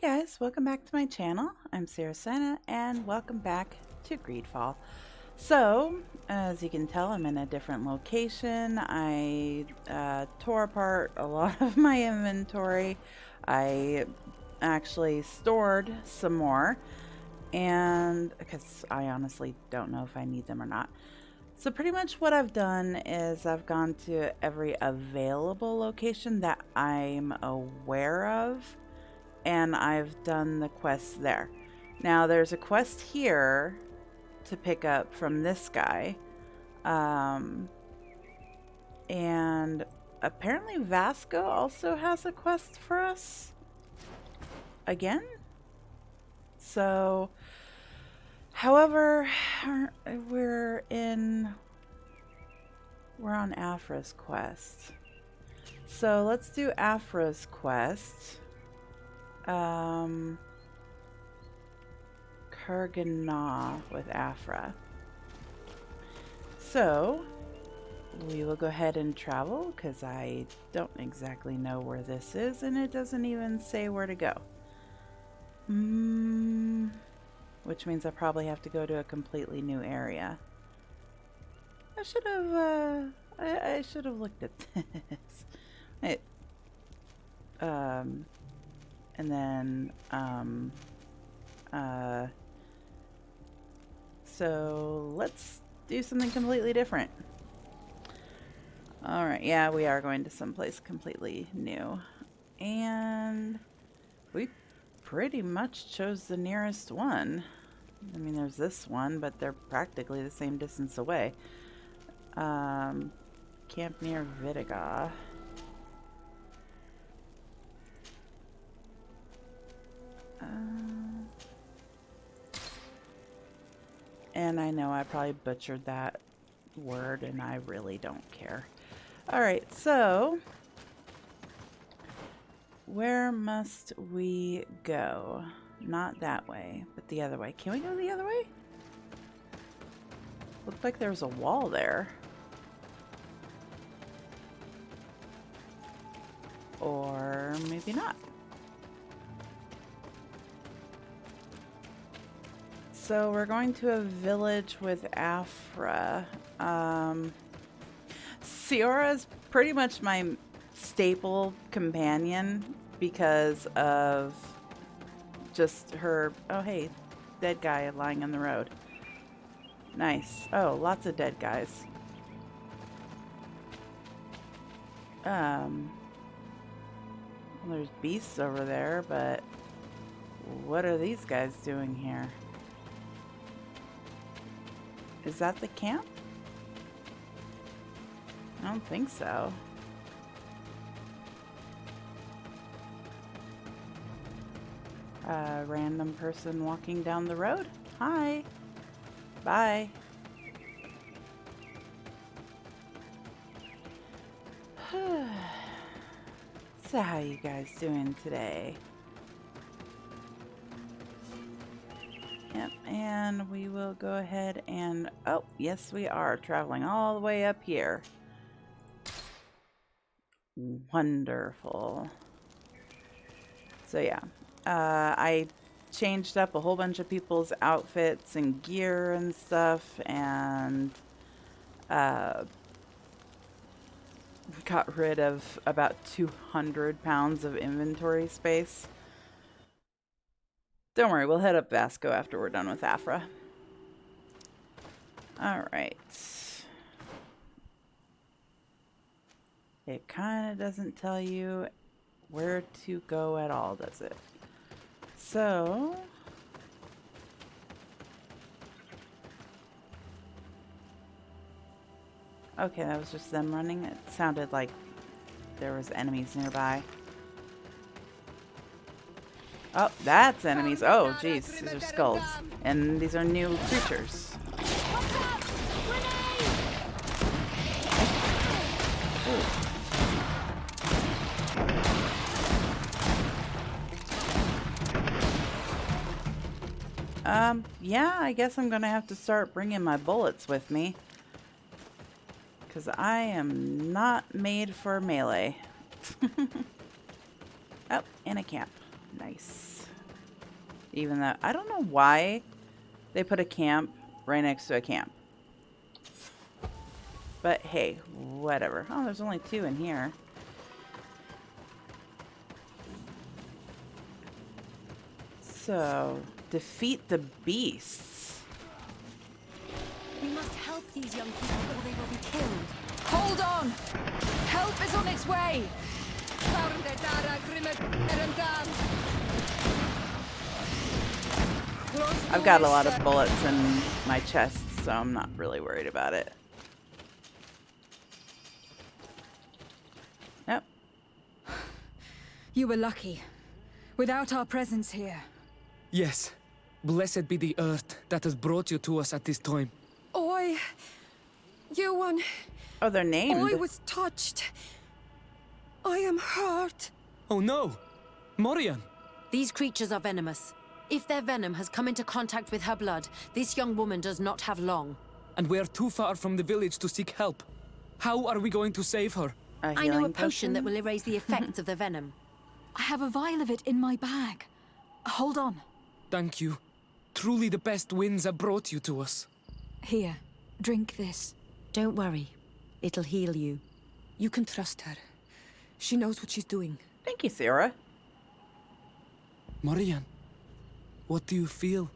guys, welcome back to my channel. I'm Ciarasteina and welcome back to Greedfall. So, as you can tell, I'm in a different location. I tore apart a lot of my inventory. I actually stored some more, and because I honestly don't know if I need them or not. So pretty much what I've done is I've gone to every available location that I'm aware of, and I've done the quests there. Now there's a quest here to pick up from this guy, and apparently Vasco also has a quest for us again. So however, we're on Afra's quest, so let's do Afra's quest. Kurganah with Afra. So we will go ahead and travel because I don't exactly know where this is, and it doesn't even say where to go. Which means I probably have to go to a completely new area. I should have I should have looked at this. And then so let's do something completely different. All right, yeah, we are going to someplace completely new, and we pretty much chose the nearest one. I mean, there's this one, but they're practically the same distance away. Camp near Vidiga. And I know I probably butchered that word, and I really don't care. Alright, so where must we go? Not that way, but the other way. Can we go the other way? Looked like there was a wall there. Or maybe not. So we're going to a village with Afra. Ciara is pretty much my staple companion because of just her. Oh, hey, dead guy lying on the road. Nice. Oh, lots of dead guys. Well, there's beasts over there, but what are these guys doing here? Is that the camp? I don't think so. A random person walking down the road? Hi. Bye. So how you guys doing today? Yep, and we will go ahead and, oh, yes we are traveling all the way up here. Wonderful. So yeah, I changed up a whole bunch of people's outfits and gear and stuff, and got rid of about 200 pounds of inventory space. Don't worry, we'll head up Vasco after we're done with Afra. Alright. It kind of doesn't tell you where to go at all, does it? So okay, that was just them running. It sounded like there was enemies nearby. Oh, that's enemies. Oh, geez, these are skulls. And these are new creatures. Yeah, I guess I'm gonna have to start bringing my bullets with me, because I am not made for melee. Oh, and a camp. Nice. Even though I don't know why they put a camp right next to a camp. But hey, whatever. Oh, there's only 2 in here. So, defeat the beasts. We must help these young people or they will be killed. Hold on! Help is on its way! I've got a lot of bullets in my chest, so I'm not really worried about it. Yep. You were lucky. Without our presence here. Yes. Blessed be the earth that has brought you to us at this time. You one. Oh, they're named. I was touched. I am hurt. Oh no! Morian! These creatures are venomous. If their venom has come into contact with her blood, this young woman does not have long. And we're too far from the village to seek help. How are we going to save her? I know a potion that will erase the effects of the venom. I have a vial of it in my bag. Hold on. Thank you. Truly the best winds have brought you to us. Here, drink this. Don't worry. It'll heal you. You can trust her. She knows what she's doing. Thank you, Sarah. Morian, what do you feel?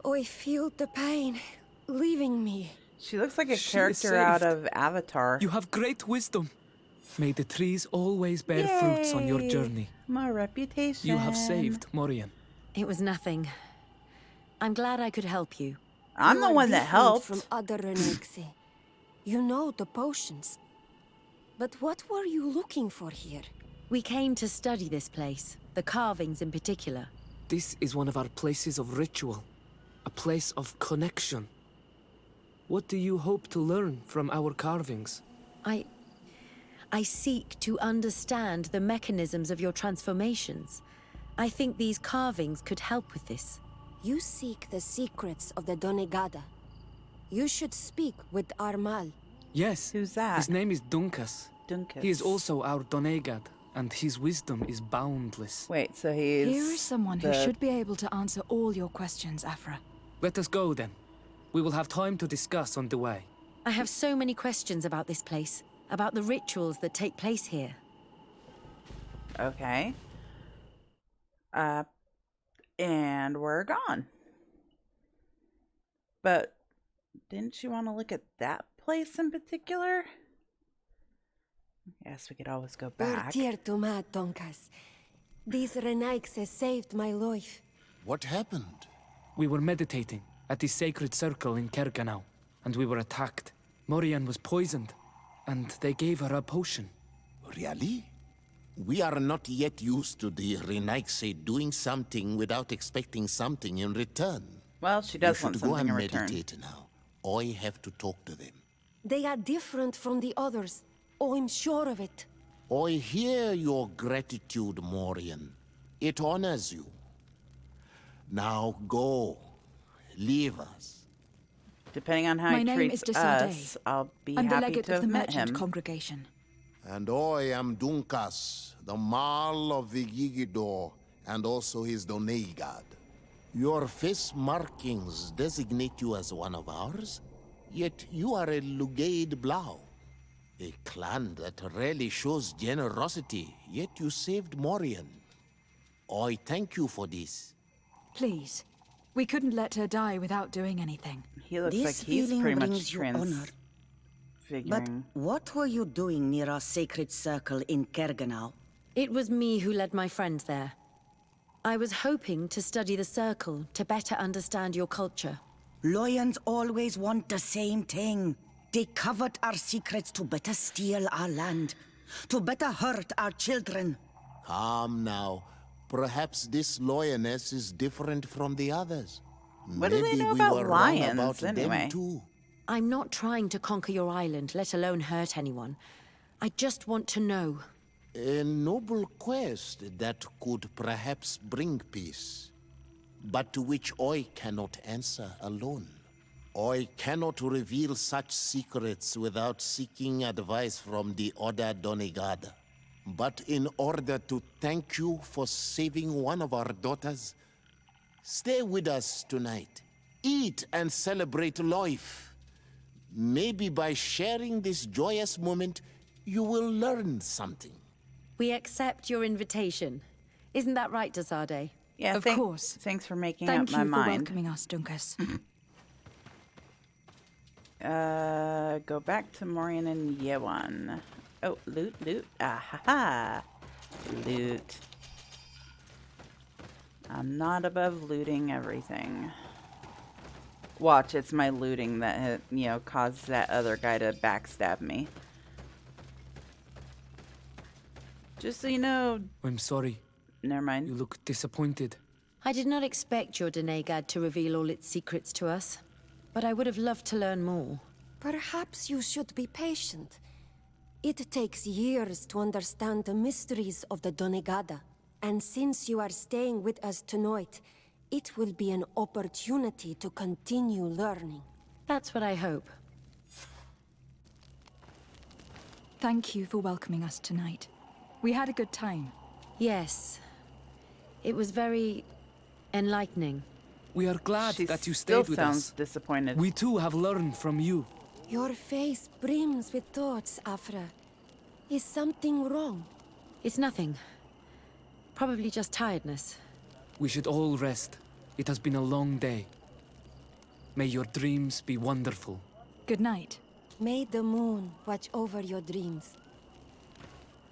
I feel the pain leaving me. She looks like a She is character out saved. of Avatar. You have great wisdom. May the trees always bear fruits on your Yay. journey. My reputation. You have saved Morian. It was nothing. I'm glad I could help you. I'm You the are one that different helped. from other Renexe. You know the potions. But what were you looking for here? We came to study this place, the carvings in particular. This is one of our places of ritual. A place of connection. What do you hope to learn from our carvings? I seek to understand the mechanisms of your transformations. I think these carvings could help with this. You seek the secrets of the Donegada. You should speak with Armal. Yes. Who's that? His name is Dunkas. Dunkas. He is also our Donegad, and his wisdom is boundless. Wait, so he's... Here is someone who should be able to answer all your questions, Afra. Let us go then. We will have time to discuss on the way. I have so many questions about this place, about the rituals that take place here. Okay. And we're gone. But didn't you want to look at that place in particular? Yes, we could always go back. Dear to Mad Donkas. These Renexe saved my life. What happened? We were meditating at the sacred circle in Kerganau, and we were attacked. Morian was poisoned, and they gave her a potion. Really? We are not yet used to the Renexe doing something without expecting something in return. Well, she You does want should go something and in return. meditate now. I have to talk to them. They are different from the others. Oh, I'm sure of it. I hear your gratitude, Morian. It honors you. Now go. Leave us. Depending on how My he name treats is Desade. us, I'll be I'm the happy legate to of have the met merchant him. congregation. And I am Dunkas, the Marl of the Yigidor, and also his Donegad. Your face markings designate you as one of ours, yet you are a Lugaid Blau. A clan that rarely shows generosity, yet you saved Morian. I thank you for this. Please. We couldn't let her die without doing anything. He looks This like he's feeling pretty much brings you honor. But transfiguring. what were you doing near our sacred circle in Kerganau? It was me who led my friends there. I was hoping to study the circle to better understand your culture. Lions always want the same thing. They covet our secrets to better steal our land, to better hurt our children. Calm now. Perhaps this lioness is different from the others. What do they Maybe know we about were wrong lions, about anyway? them too. I'm not trying to conquer your island, let alone hurt anyone. I just want to know. A noble quest that could perhaps bring peace, but to which I cannot answer alone. I cannot reveal such secrets without seeking advice from the other Donegada. But in order to thank you for saving one of our daughters, stay with us tonight. Eat and celebrate life. Maybe by sharing this joyous moment, you will learn something. We accept your invitation. Isn't that right, Desade? Yeah, Of course. Thanks for making Thank up my you for mind. welcoming us, Dunkas. Go back to Morian and Yewan. Oh, loot, loot. Ah, ha, ha. Loot. I'm not above looting everything. Watch, it's my looting that, caused that other guy to backstab me. Just so you know... I'm sorry. Never mind. You look disappointed. I did not expect your Denegad to reveal all its secrets to us, but I would have loved to learn more. Perhaps you should be patient. It takes years to understand the mysteries of the Donegada. And since you are staying with us tonight, it will be an opportunity to continue learning. That's what I hope. Thank you for welcoming us tonight. We had a good time. Yes. It was very enlightening. We are glad She that you still stayed with sounds us. disappointed. We too have learned from you. Your face brims with thoughts, Afra. Is something wrong? It's nothing. Probably just tiredness. We should all rest. It has been a long day. May your dreams be wonderful. Good night. May the moon watch over your dreams.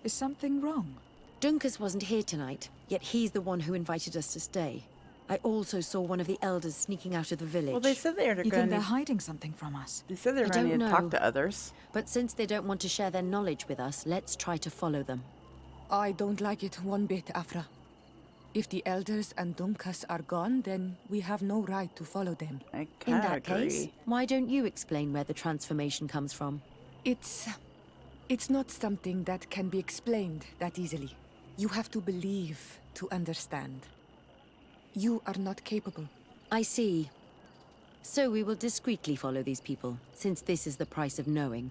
Is something wrong? Dunkas wasn't here tonight, yet he's the one who invited us to stay. I also saw one of the elders sneaking out of the village. Well, they said they were You think going they're to... hiding something from us? They said they were I going to don't talk know. to others. But since they don't want to share their knowledge with us, let's try to follow them. I don't like it one bit, Afra. If the elders and Dunkas are gone, then we have no right to follow them. I In kind of that agree. case, why don't you explain where the transformation comes from? It's not something that can be explained that easily. You have to believe to understand. You are not capable. I see. So we will discreetly follow these people, since this is the price of knowing.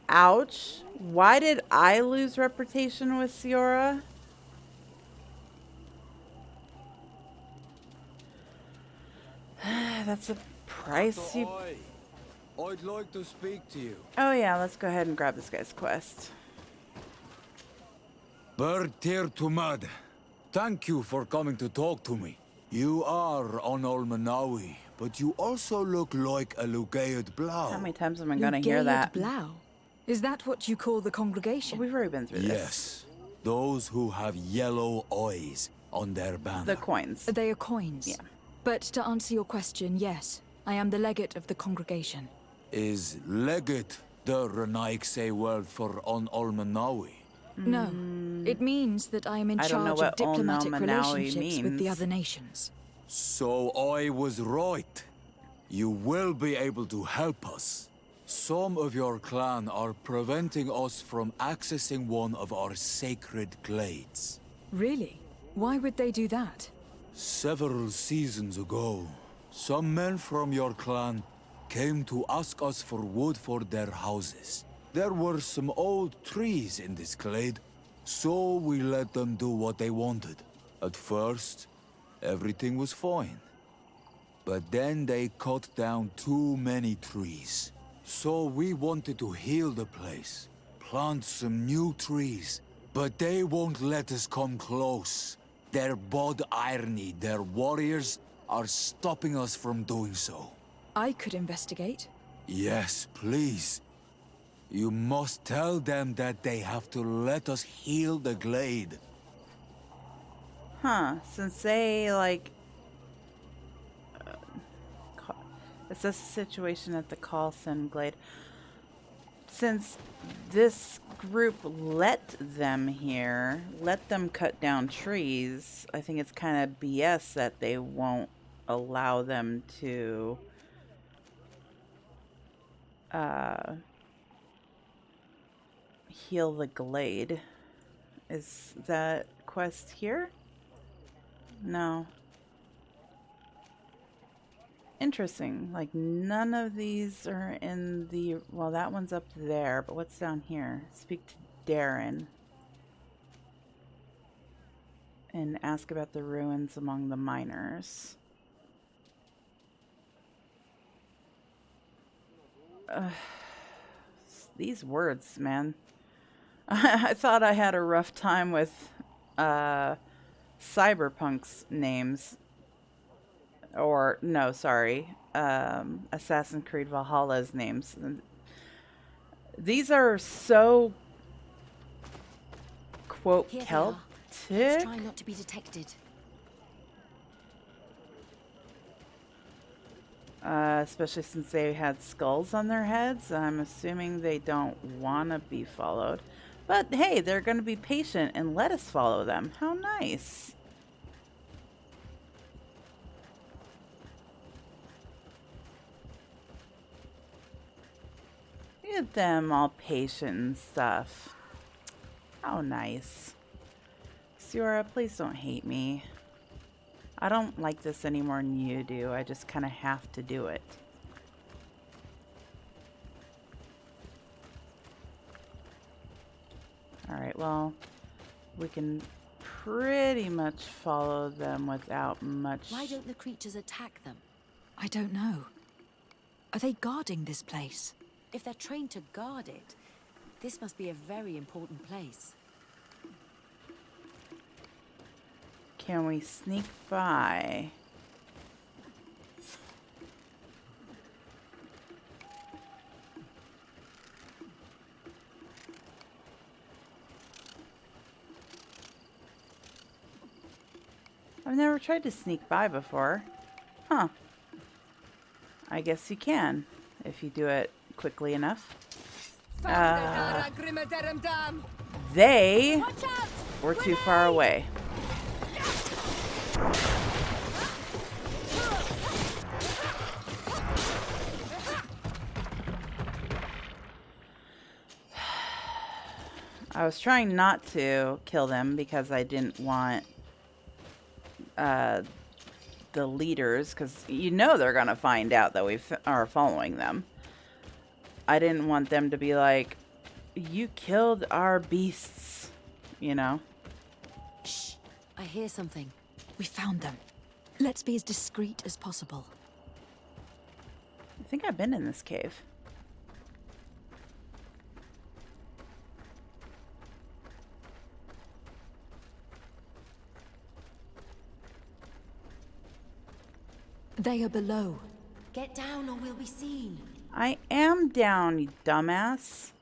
Ouch. Why did I lose reputation with Ciara? That's a price you... I'd like to speak to you. Oh yeah, let's go ahead and grab this guy's quest. Bird Tear to Mud. Thank you for coming to talk to me. You are on Olmanawi, but you also look like a Lugaid Blau. How many times am I going to hear that? Blau. Is that what you call the congregation? We've already been through this. Yes. Those who have yellow eyes on their banner. The coins. They are coins. Yeah. But to answer your question, yes. I am the legate of the congregation. Is Legate the Renaikse word for on Olmanawi? No. It means that I am in I don't know charge what of diplomatic Olmanawi relationships with the means. other nations. So I was right. You will be able to help us. Some of your clan are preventing us from accessing one of our sacred glades. Really? Why would they do that? Several seasons ago, some men from your clan came to ask us for wood for their houses. There were some old trees in this glade, so we let them do what they wanted. At first, everything was fine. But then they cut down too many trees. So we wanted to heal the place, plant some new trees, but they won't let us come close. Their bod irony, their warriors, are stopping us from doing so. I could investigate. Yes, please. You must tell them that they have to let us heal the glade. Huh. Since they, like... assess the situation at the Carlson Glade. Since this group let them here, let them cut down trees, I think it's kind of BS that they won't allow them to heal the glade. Is that quest here? No. Interesting. Like, none of these are in the... Well, that one's up there, but what's down here? Speak to Darren. And ask about the ruins among the miners. These words, man. I thought I had a rough time with Cyberpunk's names. Or, no, sorry. Assassin's Creed Valhalla's names. These are so, quote, Here they are. Celtic. Let's try not to be detected. Especially since they had skulls on their heads. I'm assuming they don't want to be followed. But hey, they're going to be patient and let us follow them. How nice. Look at them all patient and stuff. How nice. Ciara, please don't hate me. I don't like this any more than you do. I just kind of have to do it. Alright, well, we can pretty much follow them without much... Why don't the creatures attack them? I don't know. Are they guarding this place? If they're trained to guard it, this must be a very important place. Can we sneak by? I've never tried to sneak by before. Huh. I guess you can, if you do it quickly enough. They were too far away. I was trying not to kill them because I didn't want the leaders, because you know they're gonna find out that we are following them. I didn't want them to be like, you killed our beasts, you know? Shh! I hear something. We found them. Let's be as discreet as possible. I think I've been in this cave. They are below. Get down or we'll be seen. I am down, you dumbass.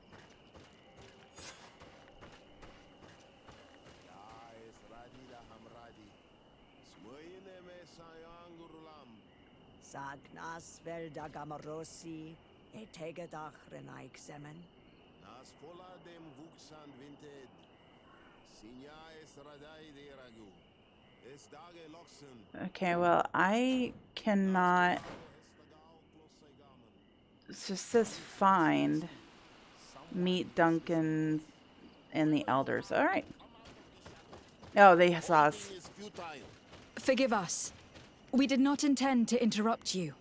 Sagnas velda gamarosi, etegedach renaik semen. Nas fola dem vuxan vinted. Sinya es radai de ragu. Es dage loxen. Okay, well, I cannot... It just says find. Meet Duncan and the elders. Alright. Oh, they saw us. Forgive us. We did not intend to interrupt you.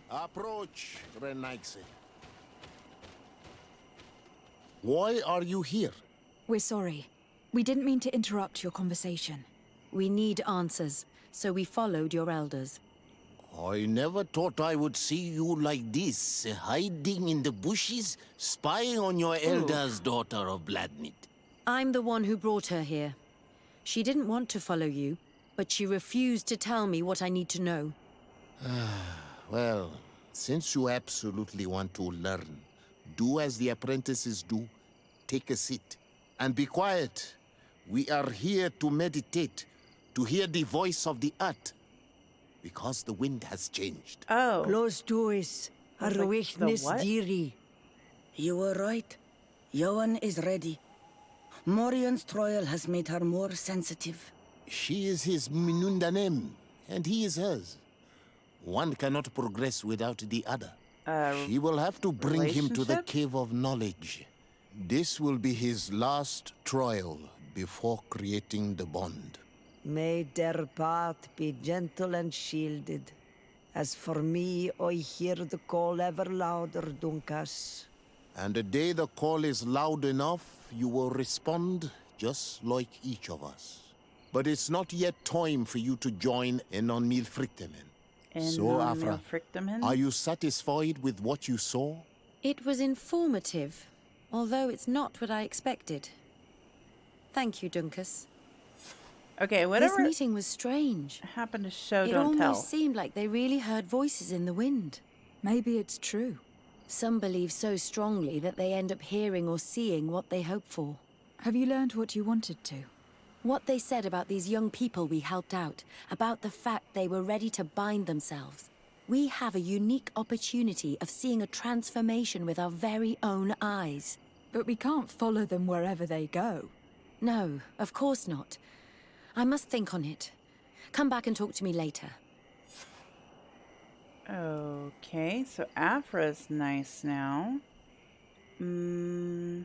Approach, Renaikse. Why are you here? We're sorry. We didn't mean to interrupt your conversation. We need answers, so we followed your elders. I never thought I would see you like this, hiding in the bushes, spying on your elders, daughter of Bladnit. I'm the one who brought her here. She didn't want to follow you, but she refused to tell me what I need to know. Well, since you absolutely want to learn, do as the apprentices do. Take a seat and be quiet. We are here to meditate, to hear the voice of the earth. Because the wind has changed. Oh. Close doors, I was like, arwechnis the what? diri. You were right. Johan is ready. Morian's trial has made her more sensitive. She is his Minundanem, and he is hers. One cannot progress without the other. She will have to bring him to the relationship? Cave of Knowledge. This will be his last trial before creating the bond. May their path be gentle and shielded. As for me, I hear the call ever louder, Dunkas. And the day the call is loud enough, you will respond just like each of us. But it's not yet time for you to join in on Milfrictemen. So, Afra, are you satisfied with what you saw? It was informative, although it's not what I expected. Thank you, Dunkas. Okay, whatever. This meeting was strange. Happened to show, It don't tell. almost seemed like they really heard voices in the wind. Maybe it's true. Some believe so strongly that they end up hearing or seeing what they hope for. Have you learned what you wanted to? What they said about these young people we helped out, about the fact they were ready to bind themselves. We have a unique opportunity of seeing a transformation with our very own eyes. But we can't follow them wherever they go. No, of course not. I must think on it. Come back and talk to me later. Okay, so Afra's nice now. No.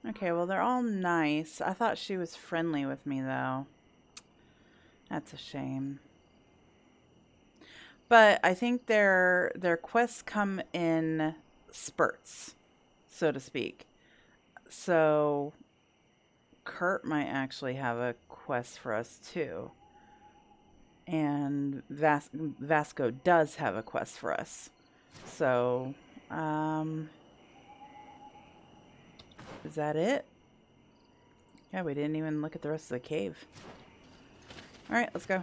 Okay, well, they're all nice. I thought she was friendly with me, though. That's a shame. But I think their quests come in spurts, so to speak. So Kurt might actually have a quest for us, too. And Vasco does have a quest for us. So, is that it? Yeah, we didn't even look at the rest of the cave. Alright, let's go.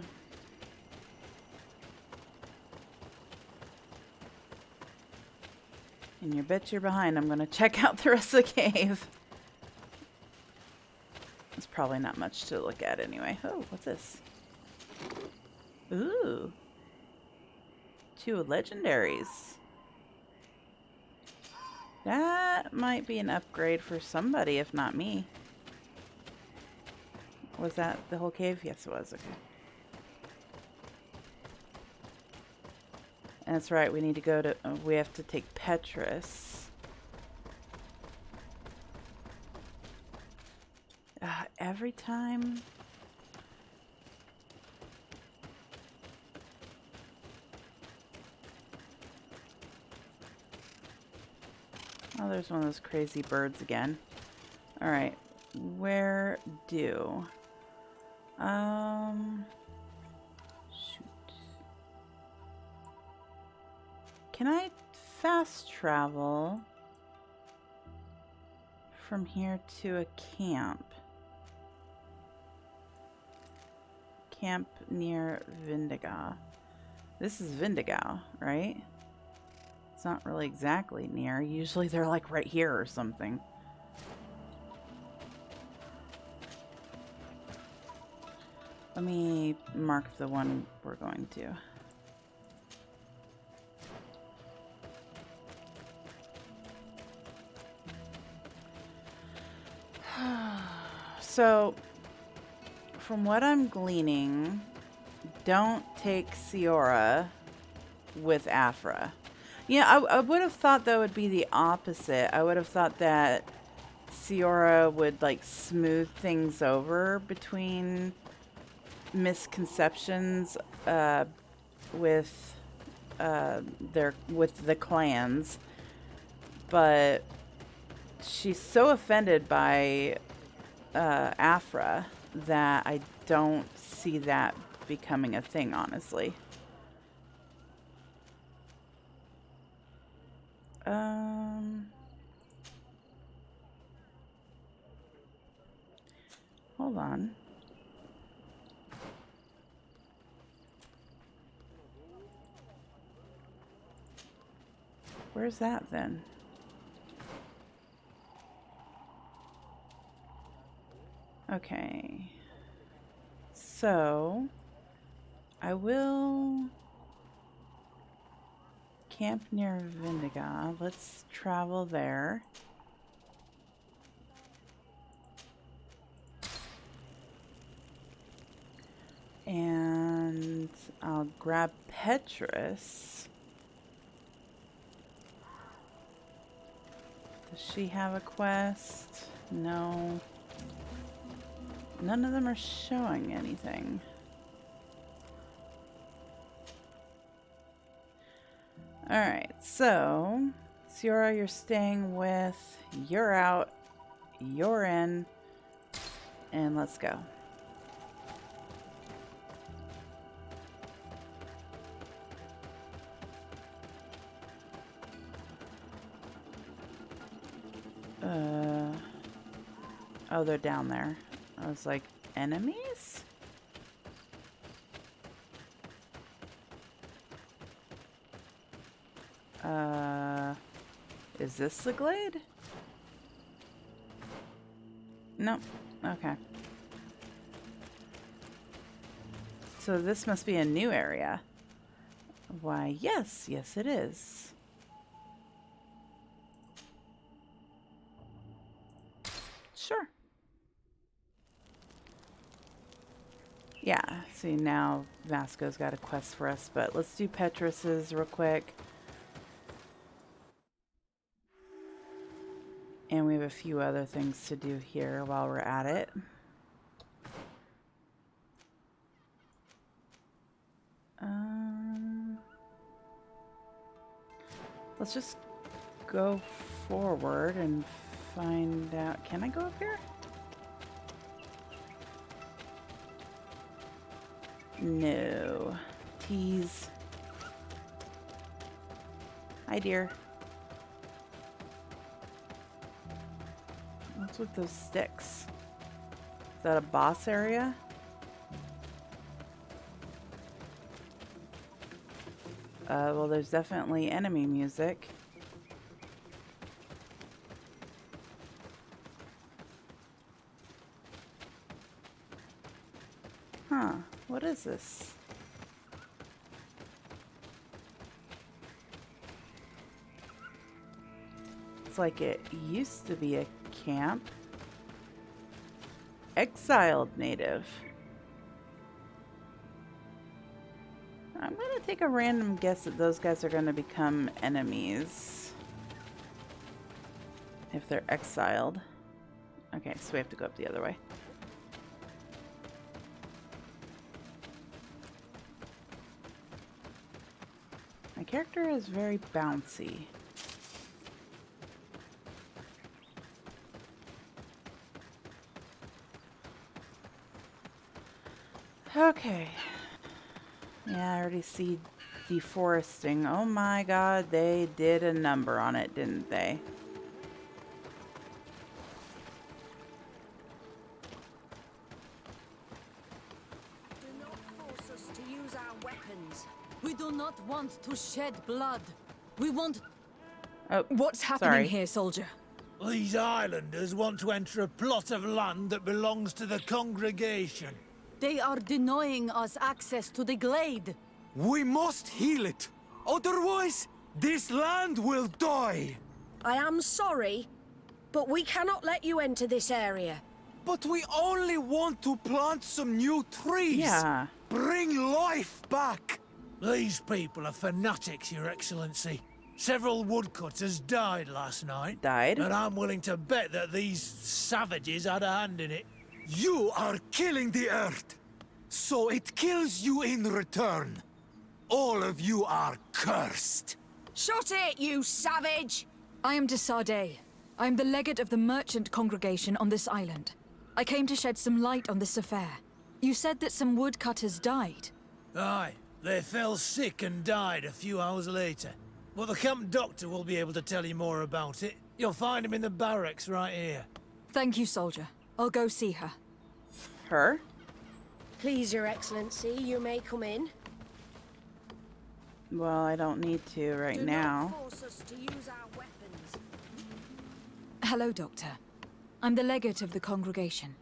And you bet you're behind. I'm going to check out the rest of the cave. There's probably not much to look at anyway. Oh, what's this? Ooh. 2 legendaries. That might be an upgrade for somebody, if not me. Was that the whole cave? Yes, it was. Okay. And that's right. We need to go to... we have to take Petrus. Every time... Oh, there's one of those crazy birds again. Alright. Where do? Shoot. Can I fast travel from here to a camp? Camp near Vindiga. This is Vindiga, right? It's not really exactly near. Usually they're like right here or something. Let me mark the one we're going to. So, from what I'm gleaning, don't take Ciara with Afra. Yeah, I would have thought that would be the opposite. I would have thought that Ciara would like smooth things over between misconceptions with the clans, but she's so offended by Afra that I don't see that becoming a thing, honestly. Hold on. Where's that then? Okay. So, I will camp near Vindiga. Let's travel there. And I'll grab Petrus. Does she have a quest? No. None of them are showing anything. Alright, so Ciara, you're staying with, you're out, you're in, and let's go. Oh, they're down there. I was like, enemies? Is this the glade? Nope. Okay. So this must be a new area. Why, yes. Yes, it is. Sure. Yeah, see now Vasco's got a quest for us, but let's do Petrus's real quick. And we have a few other things to do here while we're at it. Let's just go forward and find out. Can I go up here? No. Tease. Hi, dear. What's with those sticks? Is that a boss area? Well, there's definitely enemy music. Huh. What is this? It's like it used to be a camp. Exiled native. I'm gonna take a random guess that those guys are gonna become enemies if they're exiled. Okay, so we have to go up the other way. My character is very bouncy. Okay. Yeah, I already see deforesting. Oh my god, they did a number on it, didn't they? Do not force us to use our weapons. We do not want to shed blood. We want... Oh, What's happening sorry. here, soldier? These islanders want to enter a plot of land that belongs to the congregation. They are denying us access to the glade. We must heal it. Otherwise, this land will die. I am sorry, but we cannot let you enter this area. But we only want to plant some new trees. Yeah. Bring life back. These people are fanatics, Your Excellency. Several woodcutters died last night. Died? And I'm willing to bet that these savages had a hand in it. You are killing the earth, so it kills you in return. All of you are cursed. Shut it, you savage! I am de Sardet. I am the legate of the merchant congregation on this island. I came to shed some light on this affair. You said that some woodcutters died. Aye, they fell sick and died a few hours later. Well, the camp doctor will be able to tell you more about it. You'll find him in the barracks right here. Thank you, soldier. I'll go see her. Her? Please, Your Excellency, you may come in. Well, I don't need to right now. Do not force us to use our weapons. Hello, Doctor. I'm the legate of the congregation.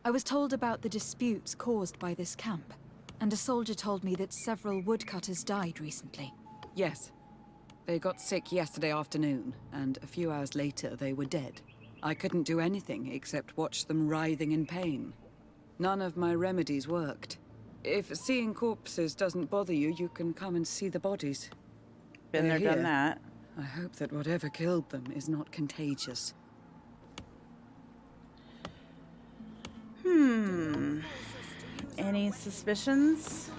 I was told about the disputes caused by this camp, and a soldier told me that several woodcutters died recently. Yes. They got sick yesterday afternoon, and a few hours later they were dead. I couldn't do anything except watch them writhing in pain. None of my remedies worked. If seeing corpses doesn't bother you, you can come and see the bodies. Been They're there, done here. that. I hope that whatever killed them is not contagious. Any suspicions?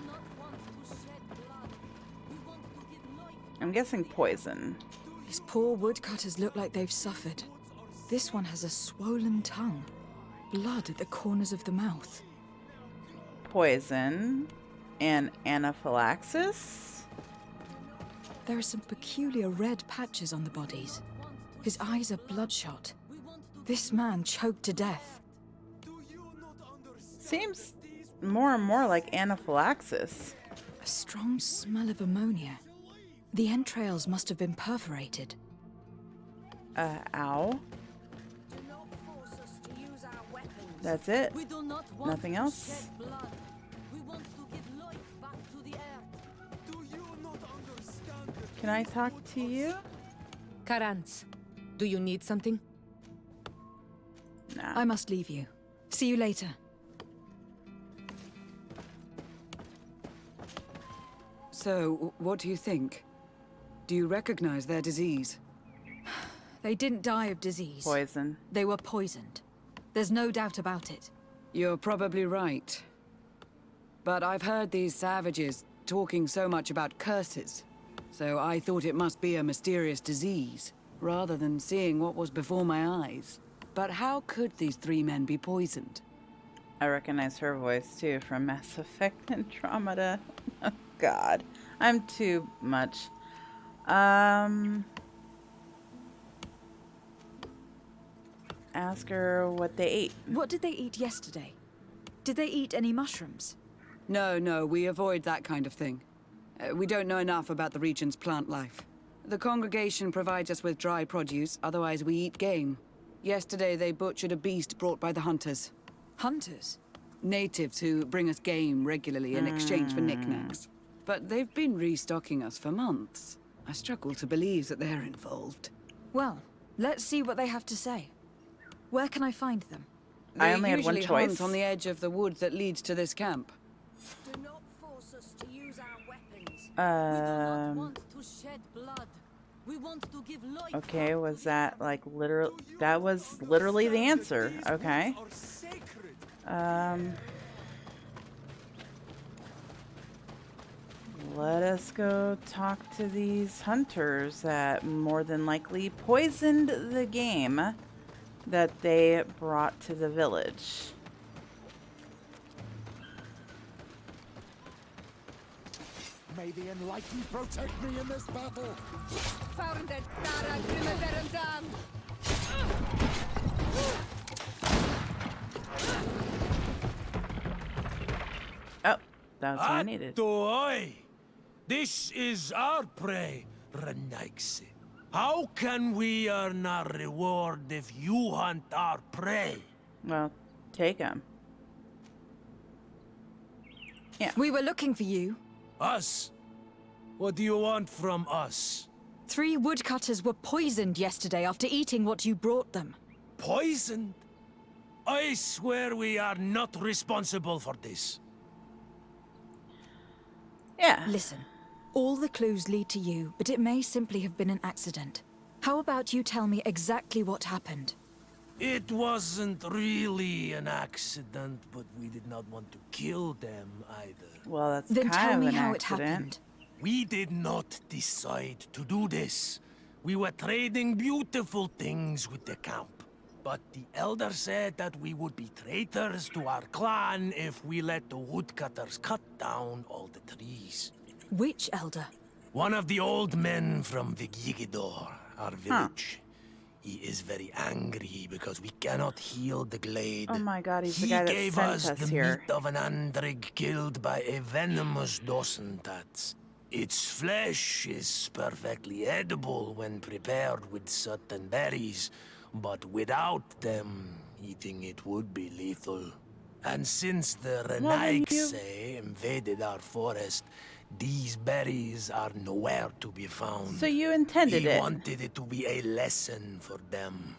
I'm guessing poison. These poor woodcutters look like they've suffered. This one has a swollen tongue. Blood at the corners of the mouth. Poison and anaphylaxis? There are some peculiar red patches on the bodies. His eyes are bloodshot. This man choked to death. Seems more and more like anaphylaxis. A strong smell of ammonia. The entrails must have been perforated. Ow. That's it? Nothing else? Can I talk to you? Karans, do you need something? Nah. I must leave you. See you later. So, what do you think? Do you recognize their disease? They didn't die of disease. Poison. They were poisoned. There's no doubt about it. You're probably right. But I've heard these savages talking so much about curses, so I thought it must be a mysterious disease, rather than seeing what was before my eyes. But how could these three men be poisoned? I recognize her voice too from Mass Effect Andromeda. Oh God, I'm too much. Ask her what they ate. What did they eat yesterday? Did they eat any mushrooms? No, we avoid that kind of thing. We don't know enough about the region's plant life. The congregation provides us with dry produce, otherwise we eat game. Yesterday they butchered a beast brought by the hunters. Hunters? Natives who bring us game regularly in exchange for knickknacks. But they've been restocking us for months. I struggle to believe that they're involved. Well, let's see what they have to say. Where can I find them? I only had one usually choice. hunt on the edge of the wood that leads to this camp. Do not force us to use our weapons. Okay, was that like literal? That was literally the answer. Okay. Let us go talk to these hunters that more than likely poisoned the game that they brought to the village. May the Enlightened protect me in this battle. Oh, that's what I needed. This is our prey, Renaigse. How can we earn our reward if you hunt our prey? Well, take him. Yeah. We were looking for you. Us? What do you want from us? 3 woodcutters were poisoned yesterday after eating what you brought them. Poisoned? I swear we are not responsible for this. Yeah. Listen, all the clues lead to you, but it may simply have been an accident. How about you tell me exactly what happened? It wasn't really an accident, but we did not want to kill them either. Well, that's Then kind tell of me an how accident. it happened. We did not decide to do this. We were trading beautiful things with the camp. But the elder said that we would be traitors to our clan if we let the woodcutters cut down all the trees. Which elder? One of the old men from Vigigidor, our village. He is very angry because we cannot heal the glade. Oh my God, he's the He guy that gave sent us us the here. meat of an andrig killed by a venomous dosentat. Its flesh is perfectly edible when prepared with certain berries, but without them, eating it would be lethal. And since the Renaigse invaded our forest, these berries are nowhere to be found. So you intended He it. wanted it to be a lesson for them,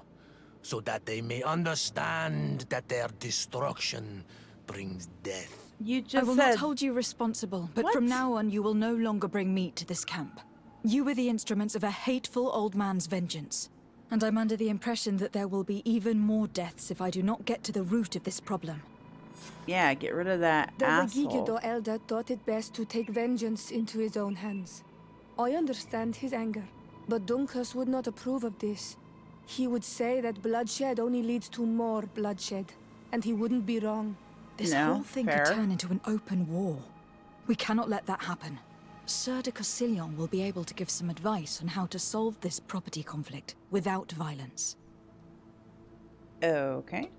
so that they may understand that their destruction brings death. You I just will said... not hold you responsible, but from What? now on you will no longer bring meat to this camp. You were the instruments of a hateful old man's vengeance. And I'm under the impression that there will be even more deaths if I do not get to the root of this problem. Yeah, get rid of that The asshole. Gigido elder thought it best to take vengeance into his own hands. I understand his anger, but Dunkas would not approve of this. He would say that bloodshed only leads to more bloodshed, and he wouldn't be wrong. This whole thing could turn into an open war. We cannot let that happen. Sir de Cosillon will be able to give some advice on how to solve this property conflict without violence. Okay.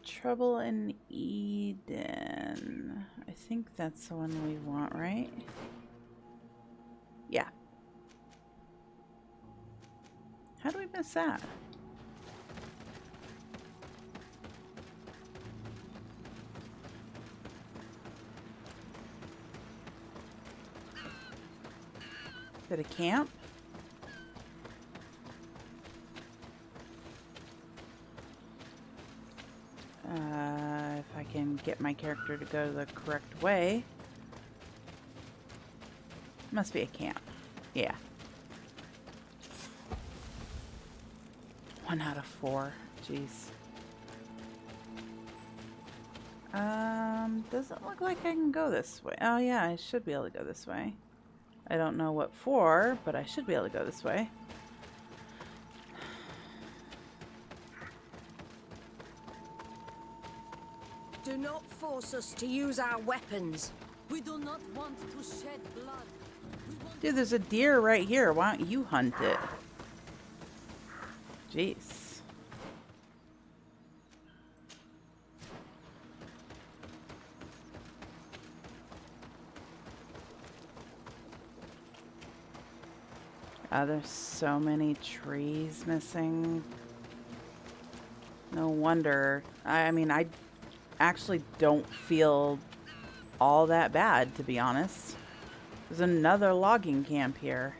Trouble in Eden. I think that's the one we want, right? Yeah. How do we miss that? Is it a camp? If I can get my character to go the correct way. Must be a camp. Yeah. 1 out of 4. Jeez. Doesn't look like I can go this way. Oh yeah, I should be able to go this way. I don't know what for, but I should be able to go this way. Do not force us to use our weapons. We do not want to shed blood. Dude, there's a deer right here. Why don't you hunt it? Jeez. There's so many trees missing. No wonder. I mean, I actually don't feel all that bad, to be honest. There's another logging camp here.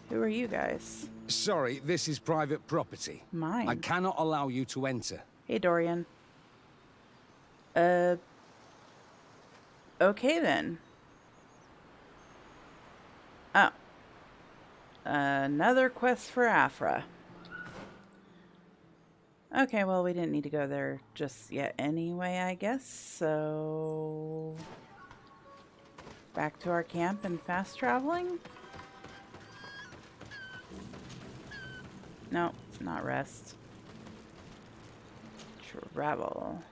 Who are you guys? Sorry, this is private property. Mine. I cannot allow you to enter. Hey, Dorian. Okay then. Oh. Another quest for Afra. Okay, well, we didn't need to go there just yet anyway, I guess. So... back to our camp and fast traveling? No, not rest. Travel.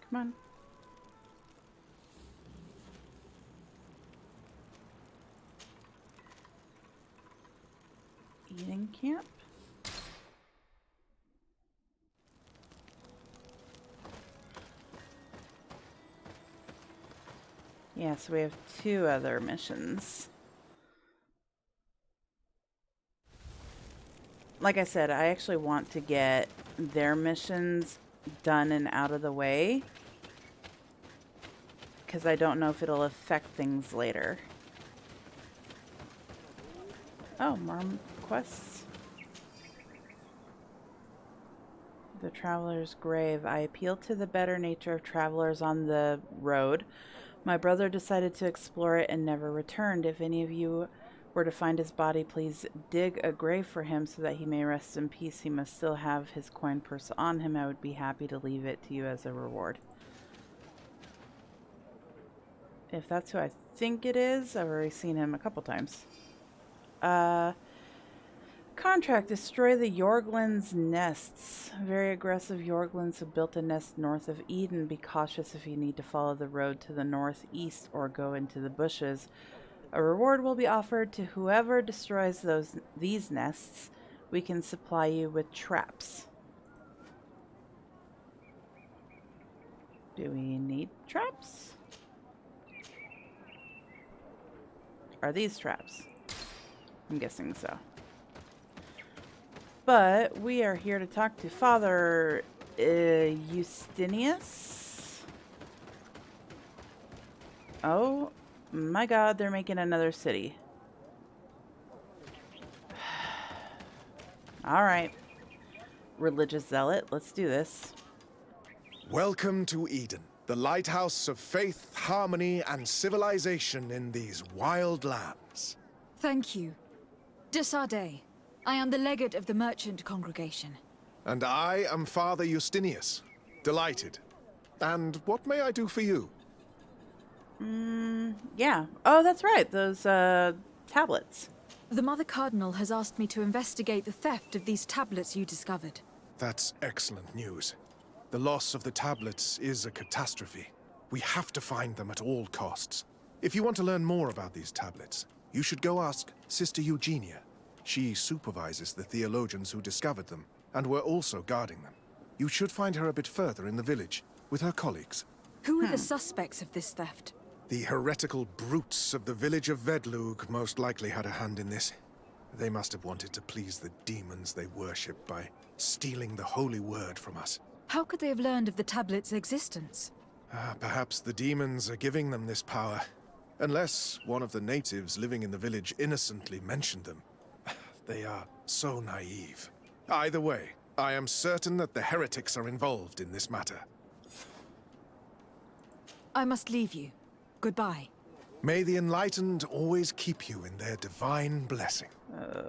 Come on. Eating camp? Yeah, so we have 2 other missions. Like I said, I actually want to get their missions done and out of the way, because I don't know if it'll affect things later. Oh, more quests. The Traveler's Grave. I appeal to the better nature of travelers on the road. My brother decided to explore it and never returned. If any of you were to find his body, please dig a grave for him so that he may rest in peace. He must still have his coin purse on him. I would be happy to leave it to you as a reward. If that's who I think it is, I've already seen him a couple times. Contract, destroy the Yorglan's nests. Very aggressive Yorglans have built a nest north of Eden. Be cautious if you need to follow the road to the northeast or go into the bushes. A reward will be offered to whoever destroys these nests. We can supply you with traps. Do we need traps? Are these traps? I'm guessing so. But we are here to talk to Father Justinius. Oh my god, they're making another city. All right. Religious zealot, let's do this. Welcome to Eden, the lighthouse of faith, harmony, and civilization in these wild lands. Thank you. Desarde. I am the legate of the merchant congregation. And I am Father Justinius. Delighted. And what may I do for you? Yeah. Oh, that's right. Those, tablets. The Mother Cardinal has asked me to investigate the theft of these tablets you discovered. That's excellent news. The loss of the tablets is a catastrophe. We have to find them at all costs. If you want to learn more about these tablets, you should go ask Sister Eugenia. She supervises the theologians who discovered them, and were also guarding them. You should find her a bit further in the village, with her colleagues. Who are the suspects of this theft? The heretical brutes of the village of Vedlug most likely had a hand in this. They must have wanted to please the demons they worship by stealing the holy word from us. How could they have learned of the tablet's existence? Perhaps the demons are giving them this power. Unless one of the natives living in the village innocently mentioned them. They are so naive. Either way, I am certain that the heretics are involved in this matter. I must leave you. Goodbye. May the enlightened always keep you in their divine blessing.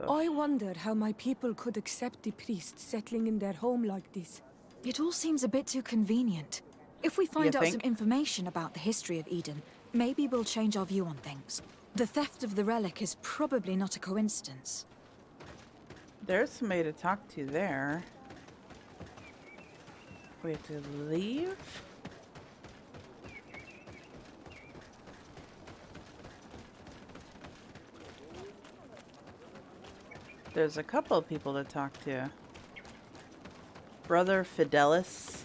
I wonder how my people could accept the priests settling in their home like this. It all seems a bit too convenient. If we find out some information about the history of Eden, maybe we'll change our view on things. The theft of the relic is probably not a coincidence. There's somebody to talk to there. We have to leave? There's a couple of people to talk to. Brother Fidelis.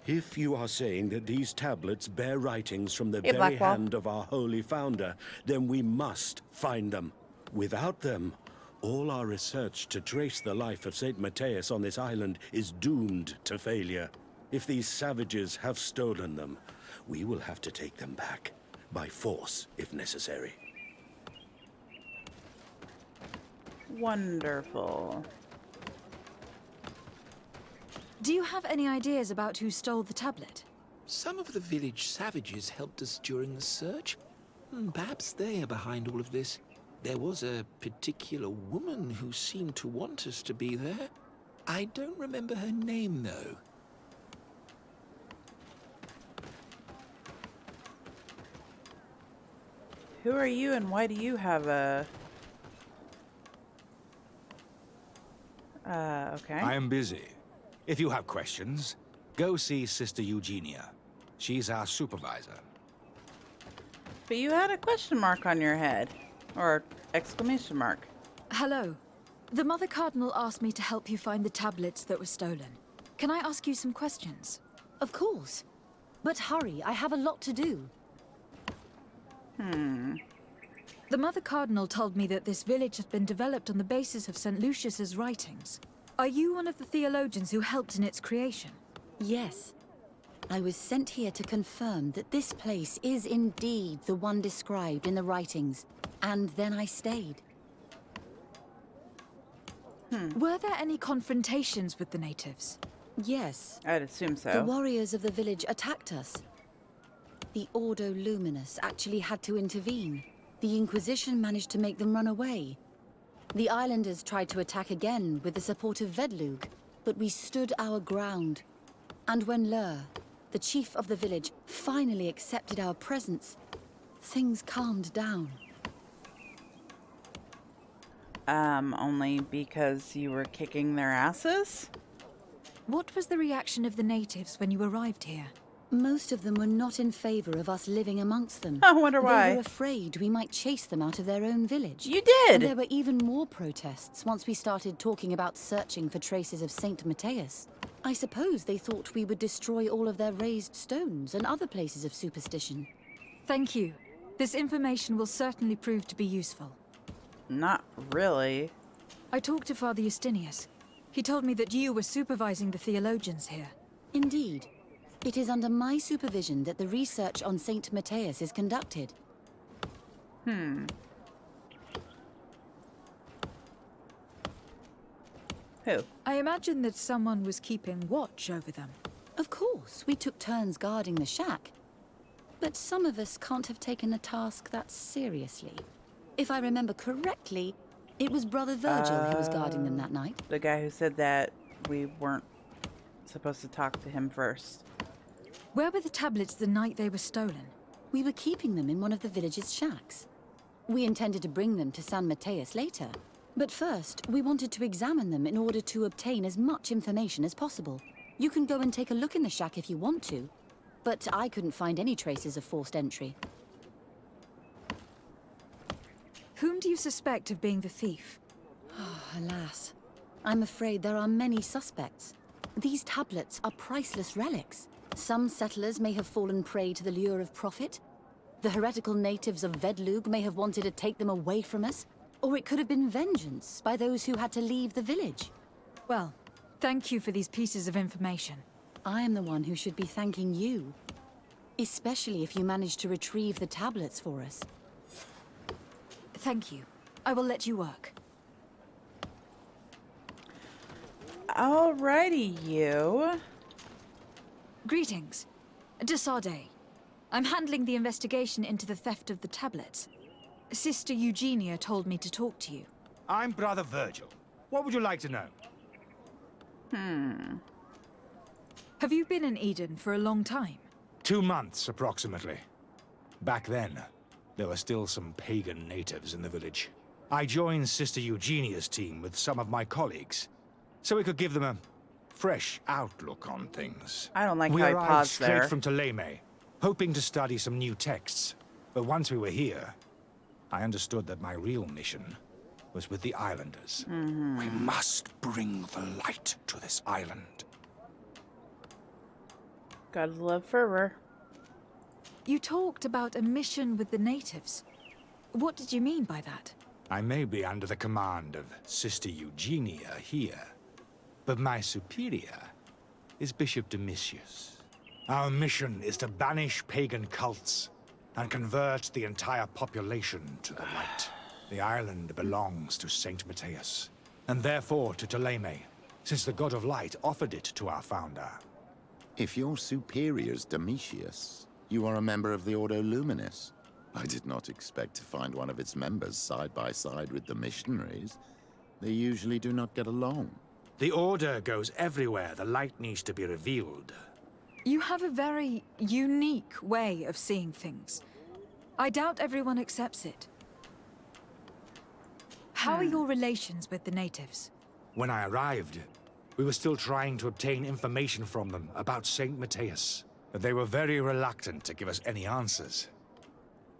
If you are saying that these tablets bear writings from the Hey, very Blackwall. hand of our holy founder, then we must find them. Without them, all our research to trace the life of St. Matthias on this island is doomed to failure. If these savages have stolen them, we will have to take them back, by force if necessary. Wonderful. Do you have any ideas about who stole the tablet? Some of the village savages helped us during the search. Perhaps they are behind all of this. There was a particular woman who seemed to want us to be there. I don't remember her name, though. Who are you and why do you have a... okay. I am busy. If you have questions, go see Sister Eugenia. She's our supervisor. But you had a question mark on your head. Or exclamation mark. Hello. The Mother Cardinal asked me to help you find the tablets that were stolen. Can I ask you some questions? Of course. But hurry, I have a lot to do. The Mother Cardinal told me that this village has been developed on the basis of St. Lucius's writings. Are you one of the theologians who helped in its creation? Yes. I was sent here to confirm that this place is indeed the one described in the writings, and then I stayed. Were there any confrontations with the natives? Yes. I'd assume so. The warriors of the village attacked us. The Ordo Luminous actually had to intervene. The Inquisition managed to make them run away. The islanders tried to attack again with the support of Vedlug, but we stood our ground. And when Lur, the chief of the village, finally accepted our presence, things calmed down. Only because you were kicking their asses? What was the reaction of the natives when you arrived here? Most of them were not in favor of us living amongst them. I wonder why. They were afraid we might chase them out of their own village. You did! And there were even more protests once we started talking about searching for traces of Saint Matthias. I suppose they thought we would destroy all of their raised stones and other places of superstition. Thank you. This information will certainly prove to be useful. Not really. I talked to Father Justinius. He told me that you were supervising the theologians here. Indeed. It is under my supervision that the research on Saint Matthias is conducted. Who? I imagine that someone was keeping watch over them. Of course, we took turns guarding the shack. But some of us can't have taken the task that seriously. If I remember correctly, it was Brother Virgil who was guarding them that night. The guy who said that we weren't supposed to talk to him first. Where were the tablets the night they were stolen? We were keeping them in one of the village's shacks. We intended to bring them to San Mateus later. But first, we wanted to examine them in order to obtain as much information as possible. You can go and take a look in the shack if you want to, but I couldn't find any traces of forced entry. Whom do you suspect of being the thief? Oh, alas. I'm afraid there are many suspects. These tablets are priceless relics. Some settlers may have fallen prey to the lure of profit. The heretical natives of Vedlug may have wanted to take them away from us. Or it could have been vengeance by those who had to leave the village. Well, thank you for these pieces of information. I am the one who should be thanking you. Especially if you managed to retrieve the tablets for us. Thank you. I will let you work. Alrighty, you. Greetings. Desarde. I'm handling the investigation into the theft of the tablets. Sister Eugenia told me to talk to you. I'm Brother Virgil. What would you like to know? Have you been in Eden for a long time? 2 months, approximately. Back then, there were still some pagan natives in the village. I joined Sister Eugenia's team with some of my colleagues, so we could give them a fresh outlook on things. I don't like we how I arrived paused straight there. from Ptolemy, hoping to study some new texts. But once we were here, I understood that my real mission was with the islanders. We must bring the light to this island. Gotta love fervor. You talked about a mission with the natives. What did you mean by that? I may be under the command of Sister Eugenia here, but my superior is Bishop Domitius. Our mission is to banish pagan cults and convert the entire population to the light. The island belongs to Saint Mateus, and therefore to Ptolemy, since the god of light offered it to our founder. If your superior's Domitius, you are a member of the Ordo Luminis. I did not expect to find one of its members side by side with the missionaries. They usually do not get along. The Order goes everywhere the light needs to be revealed. You have a very unique way of seeing things. I doubt everyone accepts it. How are your relations with the natives? When I arrived, we were still trying to obtain information from them about Saint Mateus, but they were very reluctant to give us any answers.